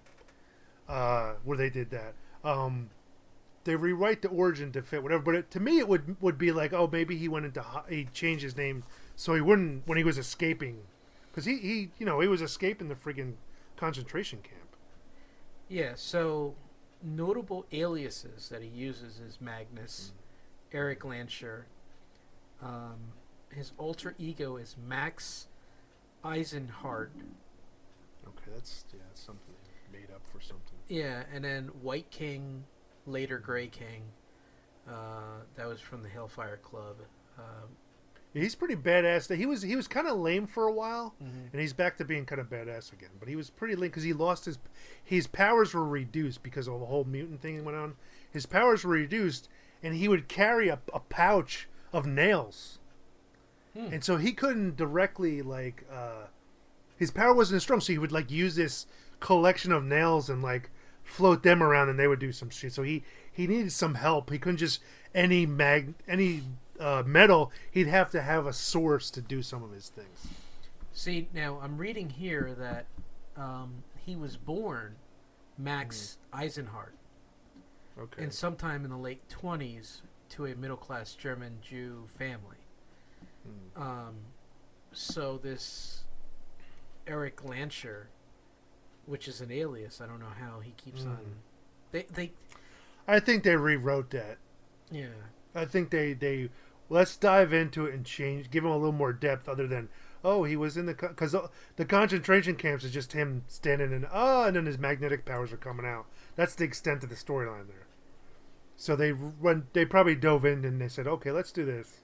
where they did that. They rewrite the origin to fit whatever, but to me it would be like, oh, maybe he changed his name so he wouldn't, when he was escaping, because he was escaping the friggin' concentration camp. Yeah. So notable aliases that he uses is Magnus, Eric Lansher. His alter ego is Max Eisenhardt. Okay, that's something made up for something. Yeah, and then White King, later Gray King. That was from the Hellfire Club. He's pretty badass. He was kind of lame for a while, and he's back to being kind of badass again. But he was pretty lame because he lost his powers were reduced because of the whole mutant thing that went on. His powers were reduced, and he would carry a pouch of nails, and so he couldn't directly his power wasn't as strong. So he would use this collection of nails and float them around, and they would do some shit. So he needed some help. He couldn't just any metal. He'd have to have a source to do some of his things. See, now I'm reading here that he was born Max Eisenhardt. Okay. And sometime in the late 20s to a middle-class German Jew family. So this Eric Lansher, which is an alias, I don't know how he keeps on. I think they rewrote that. Yeah. I think they let's dive into it and give him a little more depth other than, oh, he was in because the concentration camps is just him standing and then his magnetic powers are coming out. That's the extent of the storyline there. So they probably dove in and they said, okay, let's do this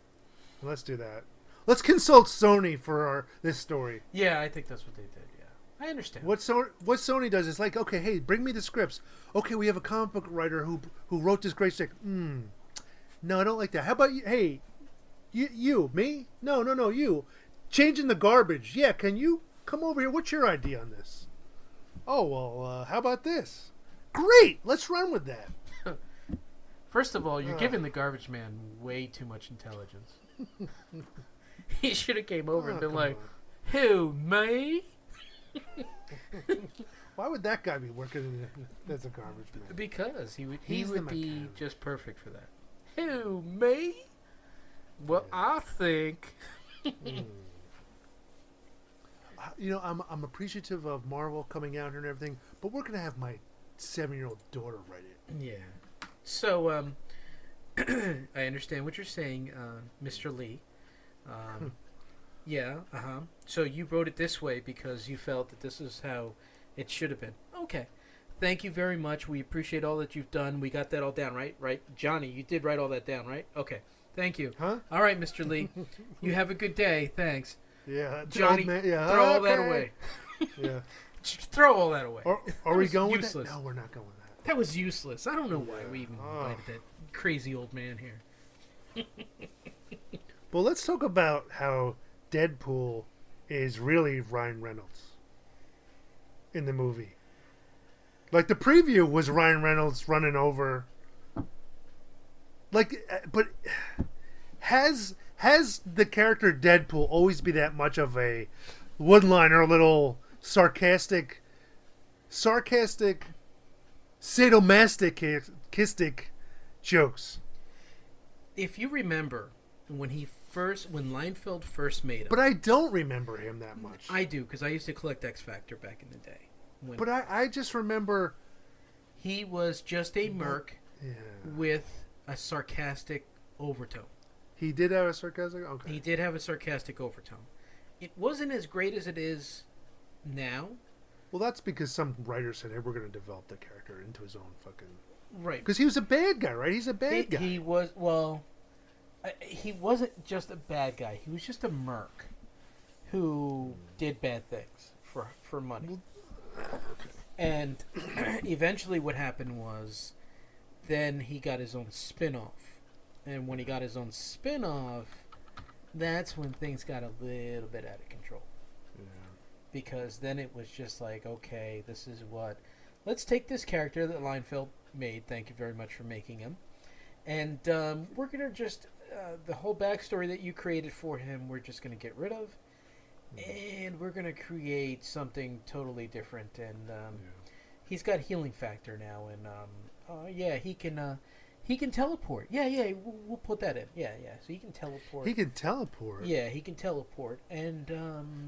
and let's do that. let's consult Sony for this story. Yeah, I think that's what they did. Yeah, I understand. What Sony does is like, okay, hey, bring me the scripts. Okay, we have a comic book writer who wrote this great stick. No, I don't like that. How about you? Hey, me? No, you. Changing the garbage. Yeah, can you come over here? What's your idea on this? Oh, well, how about this? Great, let's run with that. First of all, you're giving the garbage man way too much intelligence. He should have came over and been like, "Who, me?" Why would that guy be working as a garbage man? Because he would be just perfect for that. Who, me? Well, yeah. I think. I'm appreciative of Marvel coming out here and everything, but we're gonna have my 7-year-old daughter write it. Yeah. So, I understand what you're saying, Mr. Lee. Yeah. So you wrote it this way because you felt that this is how it should have been. Okay. Thank you very much. We appreciate all that you've done. We got that all down, right? Right, Johnny, you did write all that down, right? Okay. Thank you. Huh? All right, Mr. Lee. You have a good day. Thanks. Yeah, Johnny. Throw all that away. Yeah. Throw all that away. Are we going useless. with that? No, we're not going with that. That was useless. I don't know why we even invited that crazy old man here. Well, let's talk about how Deadpool is really Ryan Reynolds in the movie. Like, the preview was Ryan Reynolds running over. Like, but has the character Deadpool always be that much of a one-liner, little sarcastic, sadomasochistic jokes? If you remember, when Liefeld first made him. But I don't remember him that much. I do, because I used to collect X Factor back in the day. But I just remember... He was just a merc with a sarcastic overtone. He did have a sarcastic... Okay. He did have a sarcastic overtone. It wasn't as great as it is now. Well, that's because some writer said, hey, we're going to develop the character into his own fucking... Right. Because he was a bad guy, right? He's a bad guy. He was... Well, he wasn't just a bad guy. He was just a merc who did bad things for money. And eventually what happened was then he got his own spin-off. And when he got his own spin-off, that's when things got a little bit out of control. Yeah. Because then it was just like, okay, this is what... Let's take this character that Liefeld made. Thank you very much for making him. And we're going to just... the whole backstory that you created for him, we're just going to get rid of. And we're going to create something totally different. And he's got healing factor now. And he can teleport. Yeah, we'll put that in. Yeah. So he can teleport. He can teleport? Yeah, he can teleport. And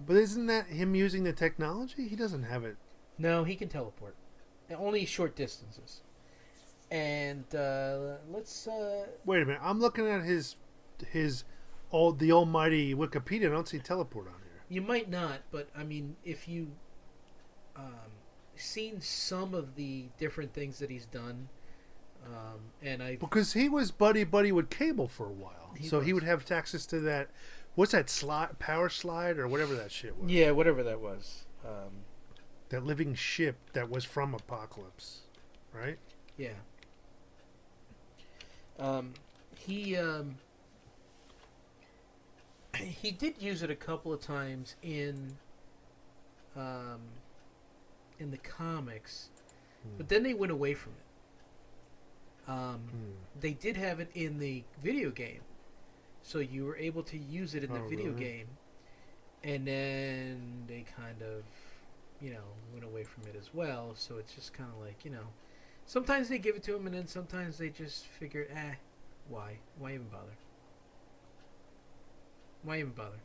but isn't that him using the technology? He doesn't have it. No, he can teleport. Only short distances. And let's... Wait a minute. I'm looking at the almighty Wikipedia. I don't see teleport on here. You might not, but I mean, if you seen some of the different things that he's done, because he was buddy with Cable for a while, he would have access to that. What's that power slide or whatever that shit was? Yeah, whatever that was. That living ship that was from Apocalypse, right? Yeah. He did use it a couple of times in the comics, but then they went away from it. They did have it in the video game, so you were able to use it in the video game, and then they kind of, went away from it as well. So it's just kind of like, sometimes they give it to him, and then sometimes they just figure, why even bother? Why even bother?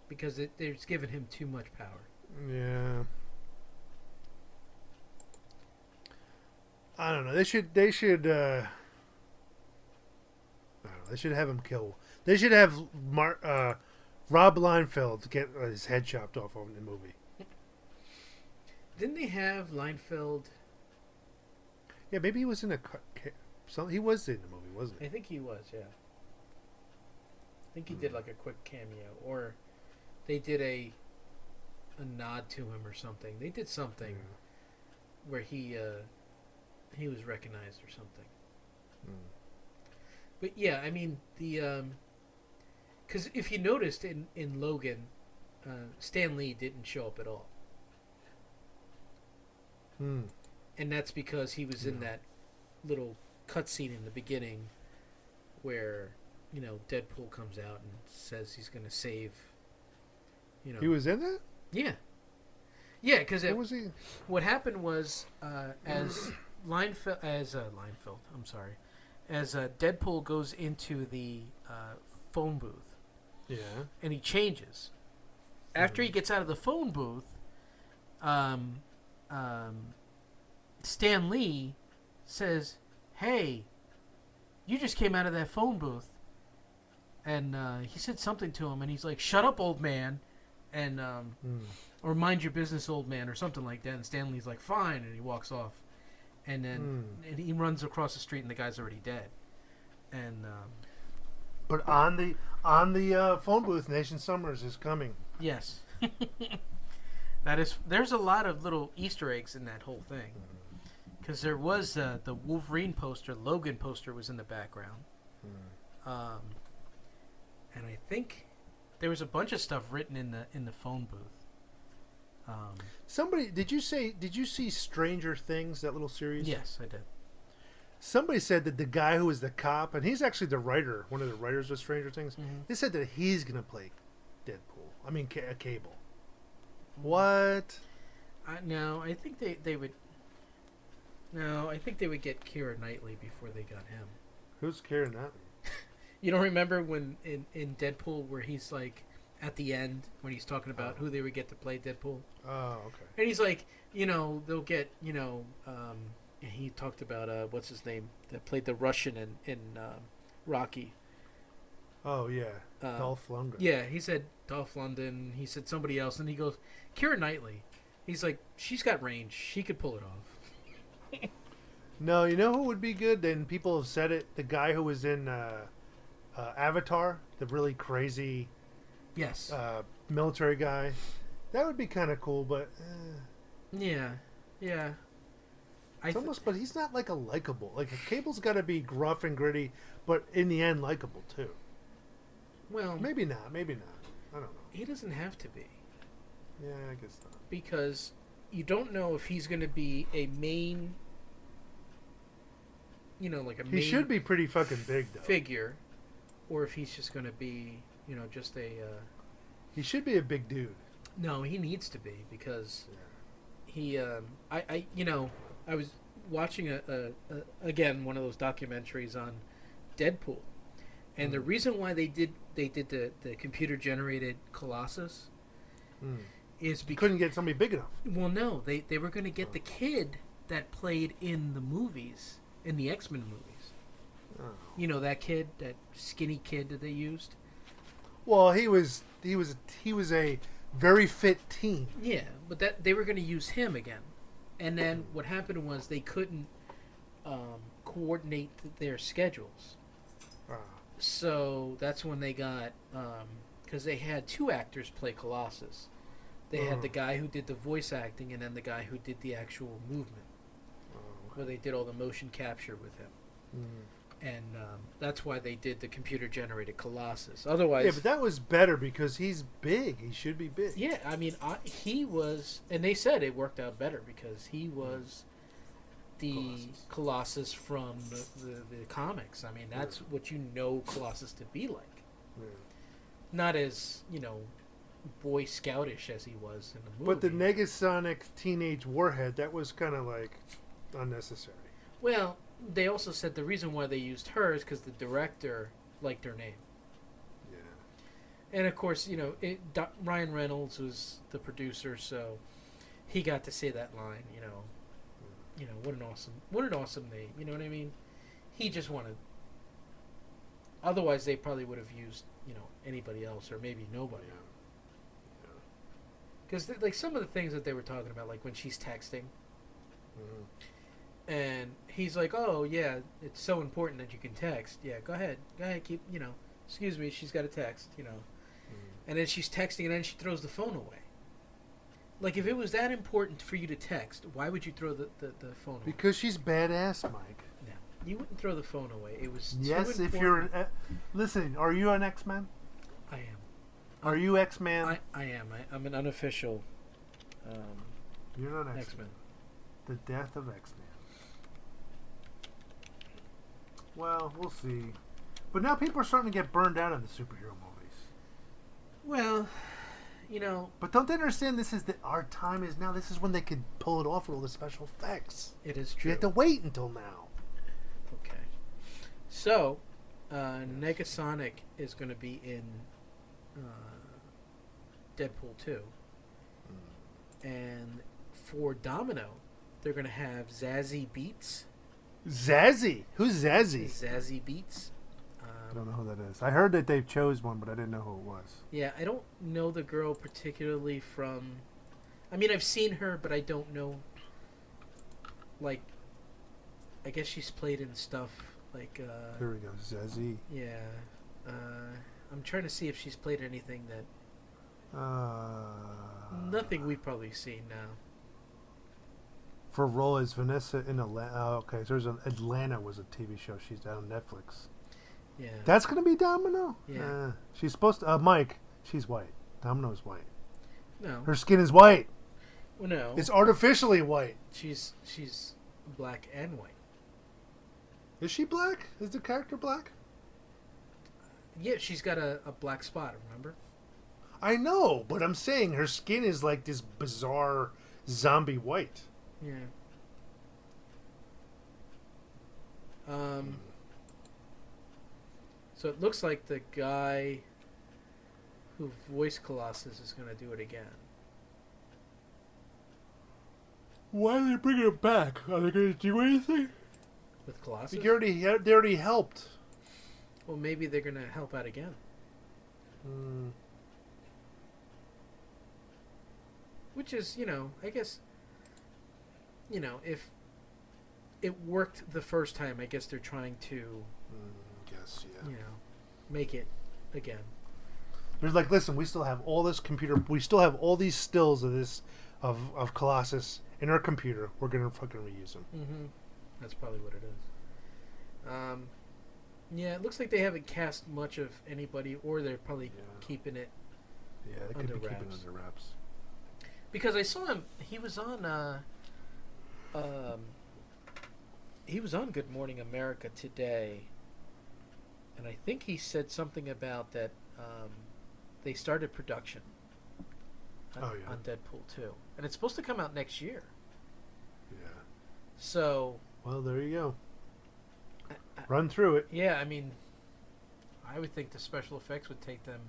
Because they're giving him too much power. Yeah. I don't know. They should. I don't know. They should have him kill. They should have Rob Liefeld get his head chopped off over the movie. Didn't they have Liefeld? Yeah, maybe he was in a. He was in the movie, wasn't he? I think he was. Yeah. think he did like a quick cameo, or they did a nod to him or something. They did something where he was recognized or something. But yeah, I mean because if you noticed in Logan, Stan Lee didn't show up at all, and that's because he was in that little cutscene in the beginning where Deadpool comes out and says he's going to save. He was in that. Yeah, because Was he? What happened was as Liefeld, I'm sorry, as Deadpool goes into the phone booth, and he changes. After he gets out of the phone booth, Stan Lee says, "Hey, you just came out of that phone booth," and he said something to him, and he's like, "Shut up, old man," and or "Mind your business, old man," or something like that. And Stanley's like, "Fine," and he walks off. And then and he runs across the street, and the guy's already dead. And but on the phone booth, Nation Summers is coming. Yes, there's a lot of little Easter eggs in that whole thing. Because there was the Wolverine poster, Logan poster was in the background, and I think there was a bunch of stuff written in the phone booth. Somebody, did you see Stranger Things, that little series? Yes, I did. Somebody said that the guy who was the cop, and he's actually the writer, one of the writers of Stranger Things, they said that he's going to play Deadpool. I mean, Cable. What? No, I think they would. No, I think they would get Keira Knightley before they got him. Who's Keira Knightley? You don't remember when in Deadpool where he's like at the end when he's talking about who they would get to play Deadpool? Oh, okay. And he's like, they'll get, he talked about what's his name that played the Russian in Rocky. Oh yeah, Dolph Lundgren. Yeah, he said Dolph Lundgren. He said somebody else, and he goes Keira Knightley. He's like, she's got range. She could pull it off. No, you know who would be good? And people have said it. The guy who was in Avatar, the really crazy, yes, military guy. That would be kind of cool, but yeah. It's almost, but he's not like a likable. Like Cable's got to be gruff and gritty, but in the end, likable too. Well, maybe not. I don't know. He doesn't have to be. Yeah, I guess not. Because you don't know if he's going to be a main. Like a main. He should be pretty fucking big though. Figure, or if he's just going to be, just a. He should be a big dude. No, he needs to be because he. I was watching again one of those documentaries on Deadpool, and the reason why they did the computer generated Colossus is because couldn't get somebody big enough. Well, no, they were going to get the kid that played in the movies, in the X-Men movies. Oh. That kid, that skinny kid that they used. Well, he was a very fit teen. Yeah, but that they were going to use him again. And then what happened was they couldn't coordinate their schedules. So that's when they got, because they had two actors play Colossus. They had the guy who did the voice acting and then the guy who did the actual movement. Where they did all the motion capture with him. And that's why they did the computer-generated Colossus. Otherwise... Yeah, but that was better because he's big. He should be big. Yeah, I mean, he was... And they said it worked out better because he was the Colossus from the comics. I mean, that's what you know Colossus to be like. Yeah. Not as, Boy Scoutish as he was in the movie. But the Negasonic Teenage Warhead, that was kind of like unnecessary. Well... They also said the reason why they used her is because the director liked her name. Yeah. And of course, Ryan Reynolds was the producer, so he got to say that line. What an awesome name. You know what I mean? He just wanted. Otherwise, they probably would have used anybody else or maybe nobody. Because like some of the things that they were talking about, like when she's texting. Mm-hmm. And he's like, "Oh yeah, it's so important that you can text. Yeah, go ahead, keep excuse me, she's got a text, and then she's texting, and then she throws the phone away. Like, if it was that important for you to text, why would you throw the phone away? Because she's badass, Mike. No, you wouldn't throw the phone away. It was yes. too If important. you're listen, are you an X-Men? I am. Are you X-Man? I am. I'm an unofficial. You're not X-Men. X-Men. The death of X-Men. Well, we'll see. But now people are starting to get burned out of the superhero movies. Well, But don't they understand this is our time is now? This is when they could pull it off with all the special effects. it is You true. have to wait until now. Okay. So, Negasonic is going to be in Deadpool 2. And for Domino, they're going to have Zazie Beetz. Zazzy? Who's Zazzy? Zazie Beetz. I don't know who that is. I heard that they chose one, but I didn't know who it was. Yeah, I don't know the girl particularly from... I mean, I've seen her, but I don't know... Like, I guess she's played in stuff like... Here we go, Zazzy. Yeah. I'm trying to see if she's played anything that... Nothing we've probably seen now. For role as Vanessa in Atlanta. Oh, okay, so there's Atlanta was a TV show. She's down on Netflix. Yeah. That's gonna be Domino. Yeah. She's supposed to. Mike. She's white. Domino's white. No. Her skin is white. Well, no. It's artificially white. She's black and white. Is she black? Is the character black? Yeah, she's got a black spot, remember? I know, but I'm saying her skin is like this bizarre zombie white. Yeah. So it looks like the guy who voiced Colossus is going to do it again. Why are they bringing it back? Are they going to do anything? With Colossus? They already helped. Well, maybe they're going to help out again. Which is, I guess, if it worked the first time, I guess they're trying to, Guess, yeah. make it again. There's like, listen, we still have all this computer. We still have all these stills of this, of Colossus in our computer. We're going to fucking reuse them. Mm-hmm. That's probably what it is. Yeah, it looks like they haven't cast much of anybody, or they're probably keeping it Yeah, they could be keeping it under wraps. Because I saw him, he was on Good Morning America today, and I think he said something about that they started production on Deadpool 2, and it's supposed to come out next year. Yeah. So, well, there you go. Run through it. Yeah, I mean, I would think the special effects would take them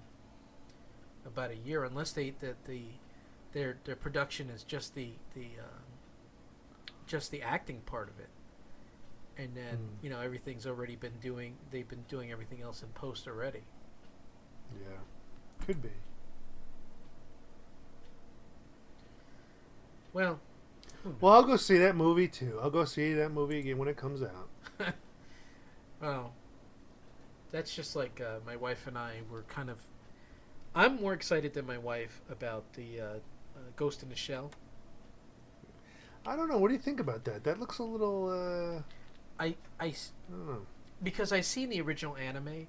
about a year, unless their production is just the acting part of it, and then everything's already been doing. They've been doing everything else in post already. Yeah, could be. Well, I'll go see that movie too. I'll go see that movie again when it comes out. Well, that's just like my wife and I were kind of. I'm more excited than my wife about the Ghost in the Shell. I don't know. What do you think about that? That looks a little. I don't know. Because I seen the original anime.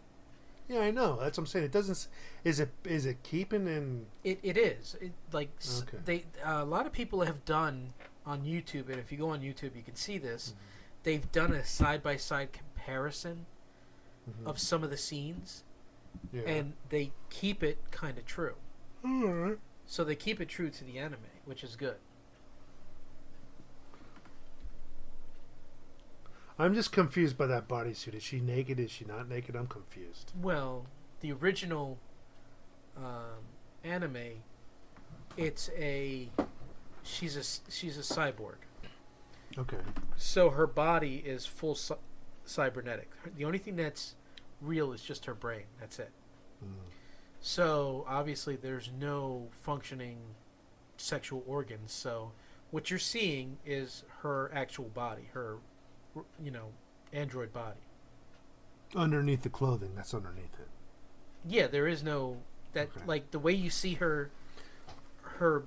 Yeah, I know. That's what I'm saying. It doesn't. Is it keeping in? It is. Okay. They a lot of people have done on YouTube, and if you go on YouTube, you can see this. Mm-hmm. They've done a side-by-side comparison of some of the scenes, and they keep it kind of true. All right. So they keep it true to the anime, which is good. I'm just confused by that bodysuit. Is she naked? Is she not naked? I'm confused. Well, the original anime, she's a cyborg. Okay. So her body is full cybernetic. The only thing that's real is just her brain. That's it. So obviously there's no functioning sexual organs. So what you're seeing is her actual body, her android body. Underneath the clothing, that's underneath it. Yeah, there is no that Okay. like the way you see her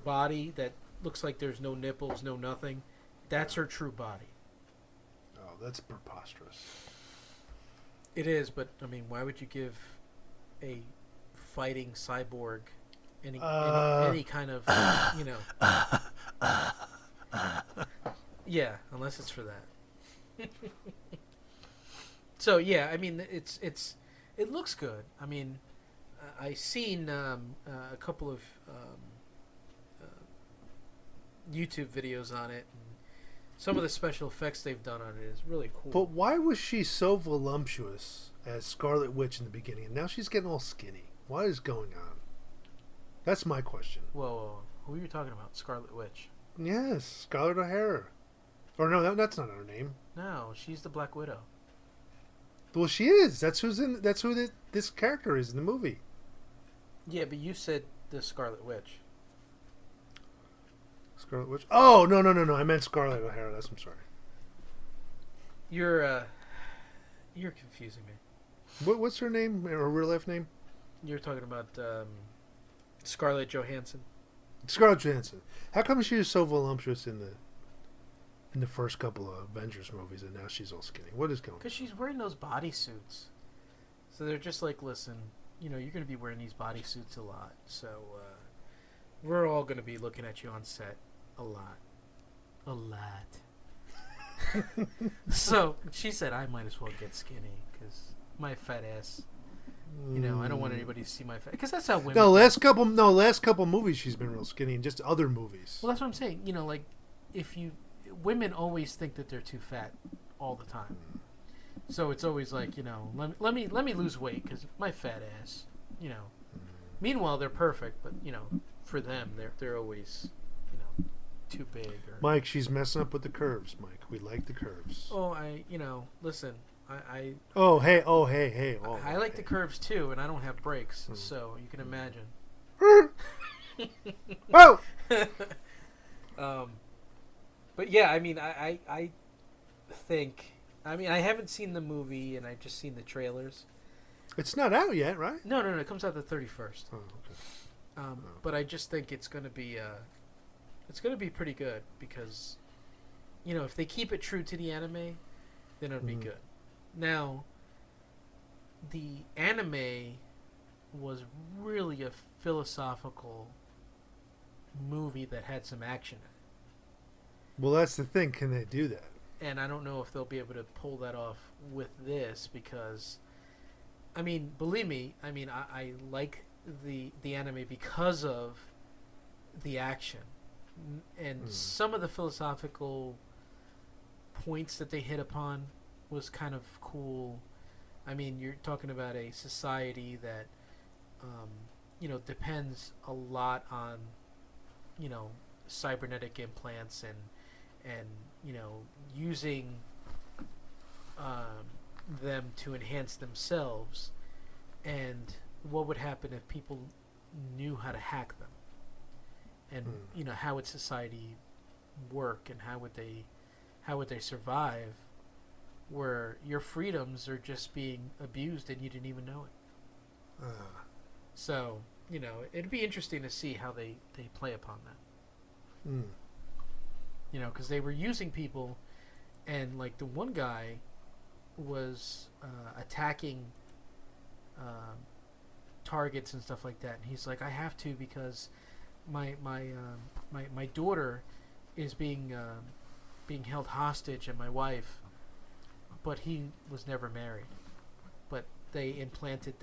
body that looks like there's no nipples, no nothing. That's her true body. Oh, that's preposterous. It is, but I mean, why would you give a fighting cyborg any kind of you know? Yeah, unless it's for that. So yeah, I mean, it looks good. I mean, I seen a couple of YouTube videos on it. And some of the special effects they've done on it is really cool. But why was she so voluptuous as Scarlet Witch in the beginning, and now she's getting all skinny? What is going on? That's my question. Whoa, who are you talking about? Scarlet Witch? Yes, Scarlett O'Hara. Or no, that's not her name. No, she's the Black Widow. Well, she is. That's who this character is in the movie. Yeah, but you said the Scarlet Witch. Scarlet Witch. Oh no! I meant Scarlett O'Hara. I'm sorry. You're confusing me. What's her name? Her real life name? You're talking about Scarlett Johansson. Scarlett Johansson. How come she was so voluptuous in the first couple of Avengers movies, and now she's all skinny? What is going on? Because she's wearing those bodysuits. So they're just like, listen, you're going to be wearing these bodysuits a lot. So we're all going to be looking at you on set a lot. A lot. So she said, I might as well get skinny because my fat ass. I don't want anybody to see my fat. Because that's how women. Last couple movies she's been real skinny, and just other movies. Well, that's what I'm saying. Like if you. Women always think that they're too fat all the time. So it's always like, let me lose weight because my fat ass, Meanwhile, they're perfect, but, for them, they're always, too big. Or... Mike, she's messing up with the curves, Mike. We like the curves. Oh, listen, I Oh, hey. I like the curves too, and I don't have brakes, so you can imagine. Whoa! But yeah, I mean, I think, I haven't seen the movie, and I've just seen the trailers. It's not out yet, right? No, it comes out the 31st. Oh, okay. But I just think it's gonna be pretty good because, if they keep it true to the anime, then it'll be good. Now, the anime was really a philosophical movie that had some action in it. Well, that's the thing. Can they do that? And I don't know if they'll be able to pull that off with this because, believe me, I like the anime because of the action and some of the philosophical points that they hit upon was kind of cool. You're talking about a society that, depends a lot on, cybernetic implants and using them to enhance themselves, and what would happen if people knew how to hack them, and how would society work, and how would they survive, where your freedoms are just being abused and you didn't even know it. So it'd be interesting to see how they play upon that. Because they were using people, and like the one guy was attacking targets and stuff like that, and he's like, I have to because my daughter is being held hostage, and my wife, but he was never married, but they implanted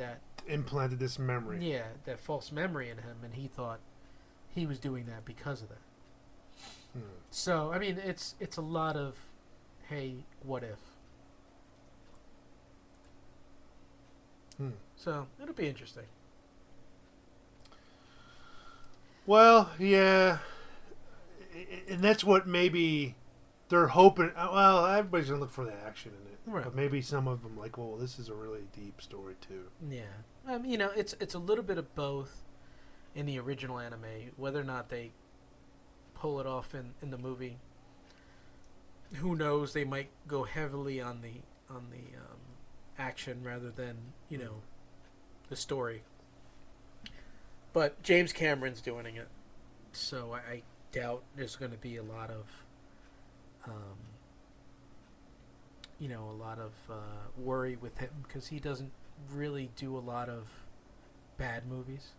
this memory. Yeah, that false memory in him, and he thought he was doing that because of that. So it's a lot of, hey, what if? So it'll be interesting. Well, yeah, and that's what maybe they're hoping. Well, everybody's gonna look for the action in it, right? But maybe some of them like, well, this is a really deep story too. Yeah, it's a little bit of both in the original anime. Whether or not they pull it off in the movie, who knows? They might go heavily on the action rather than the story. But James Cameron's doing it, so I doubt there's going to be a lot of, worry with him because he doesn't really do a lot of bad movies.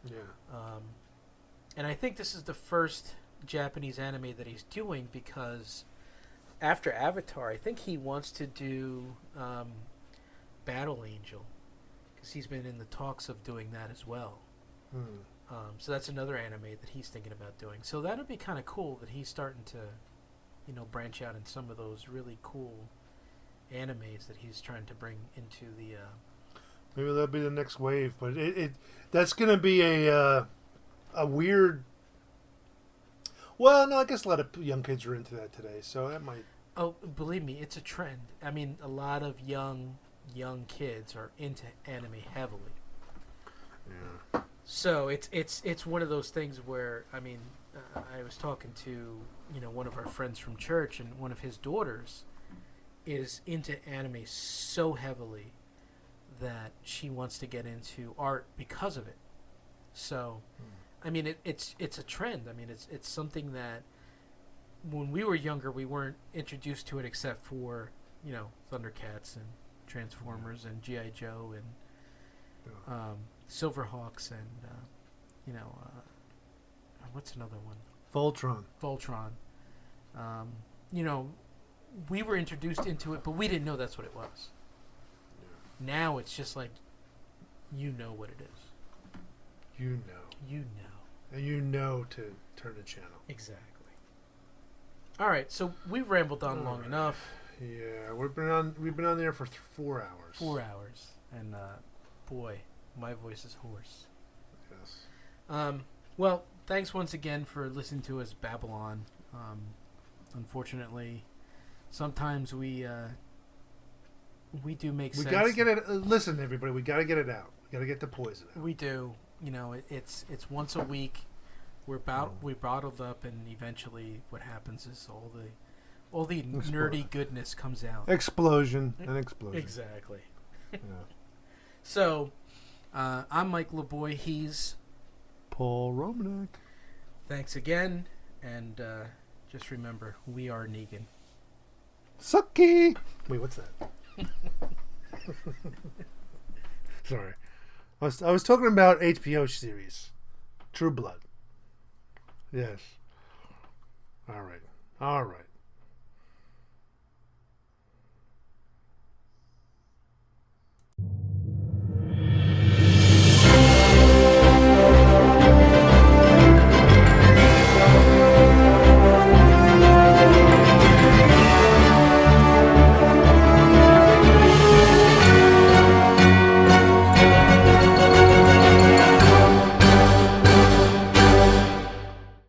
Yeah. And I think this is the first Japanese anime that he's doing because after Avatar, I think he wants to do Battle Angel because he's been in the talks of doing that as well. So that's another anime that he's thinking about doing. So that'll be kind of cool that he's starting to, branch out in some of those really cool animes that he's trying to bring into the. Maybe that'll be the next wave, but that's gonna be a weird. Well, no, I guess a lot of young kids are into that today, so that might. Oh, believe me, it's a trend. I mean, a lot of young kids are into anime heavily. Yeah. So it's one of those things where I mean, I was talking to one of our friends from church, and one of his daughters is into anime so heavily that she wants to get into art because of it. So, I mean, it's a trend. I mean, it's something that when we were younger we weren't introduced to it except for Thundercats and Transformers and G.I. Joe and Silverhawks and what's another one? Voltron. We were introduced into it, but we didn't know that's what it was. Yeah. Now it's just like, what it is. You know. And you know to turn the channel. Exactly. All right, so we've rambled on long enough. Yeah, we've been on there for 4 hours. 4 hours, and boy, my voice is hoarse. Yes. Well, thanks once again for listening to us babble on. Unfortunately, sometimes we do make sense. We gotta get it. Listen, everybody, we gotta get it out. We gotta get the poison out. We do. It's once a week. We bottled up, and eventually, what happens is all the nerdy goodness comes out. Explosion. Exactly. Yeah. So, I'm Mike LeBoy. He's Paul Romanek. Thanks again, and just remember, we are Negan. Sucky. Wait, what's that? Sorry, I was talking about HBO series, True Blood. Yes. All right.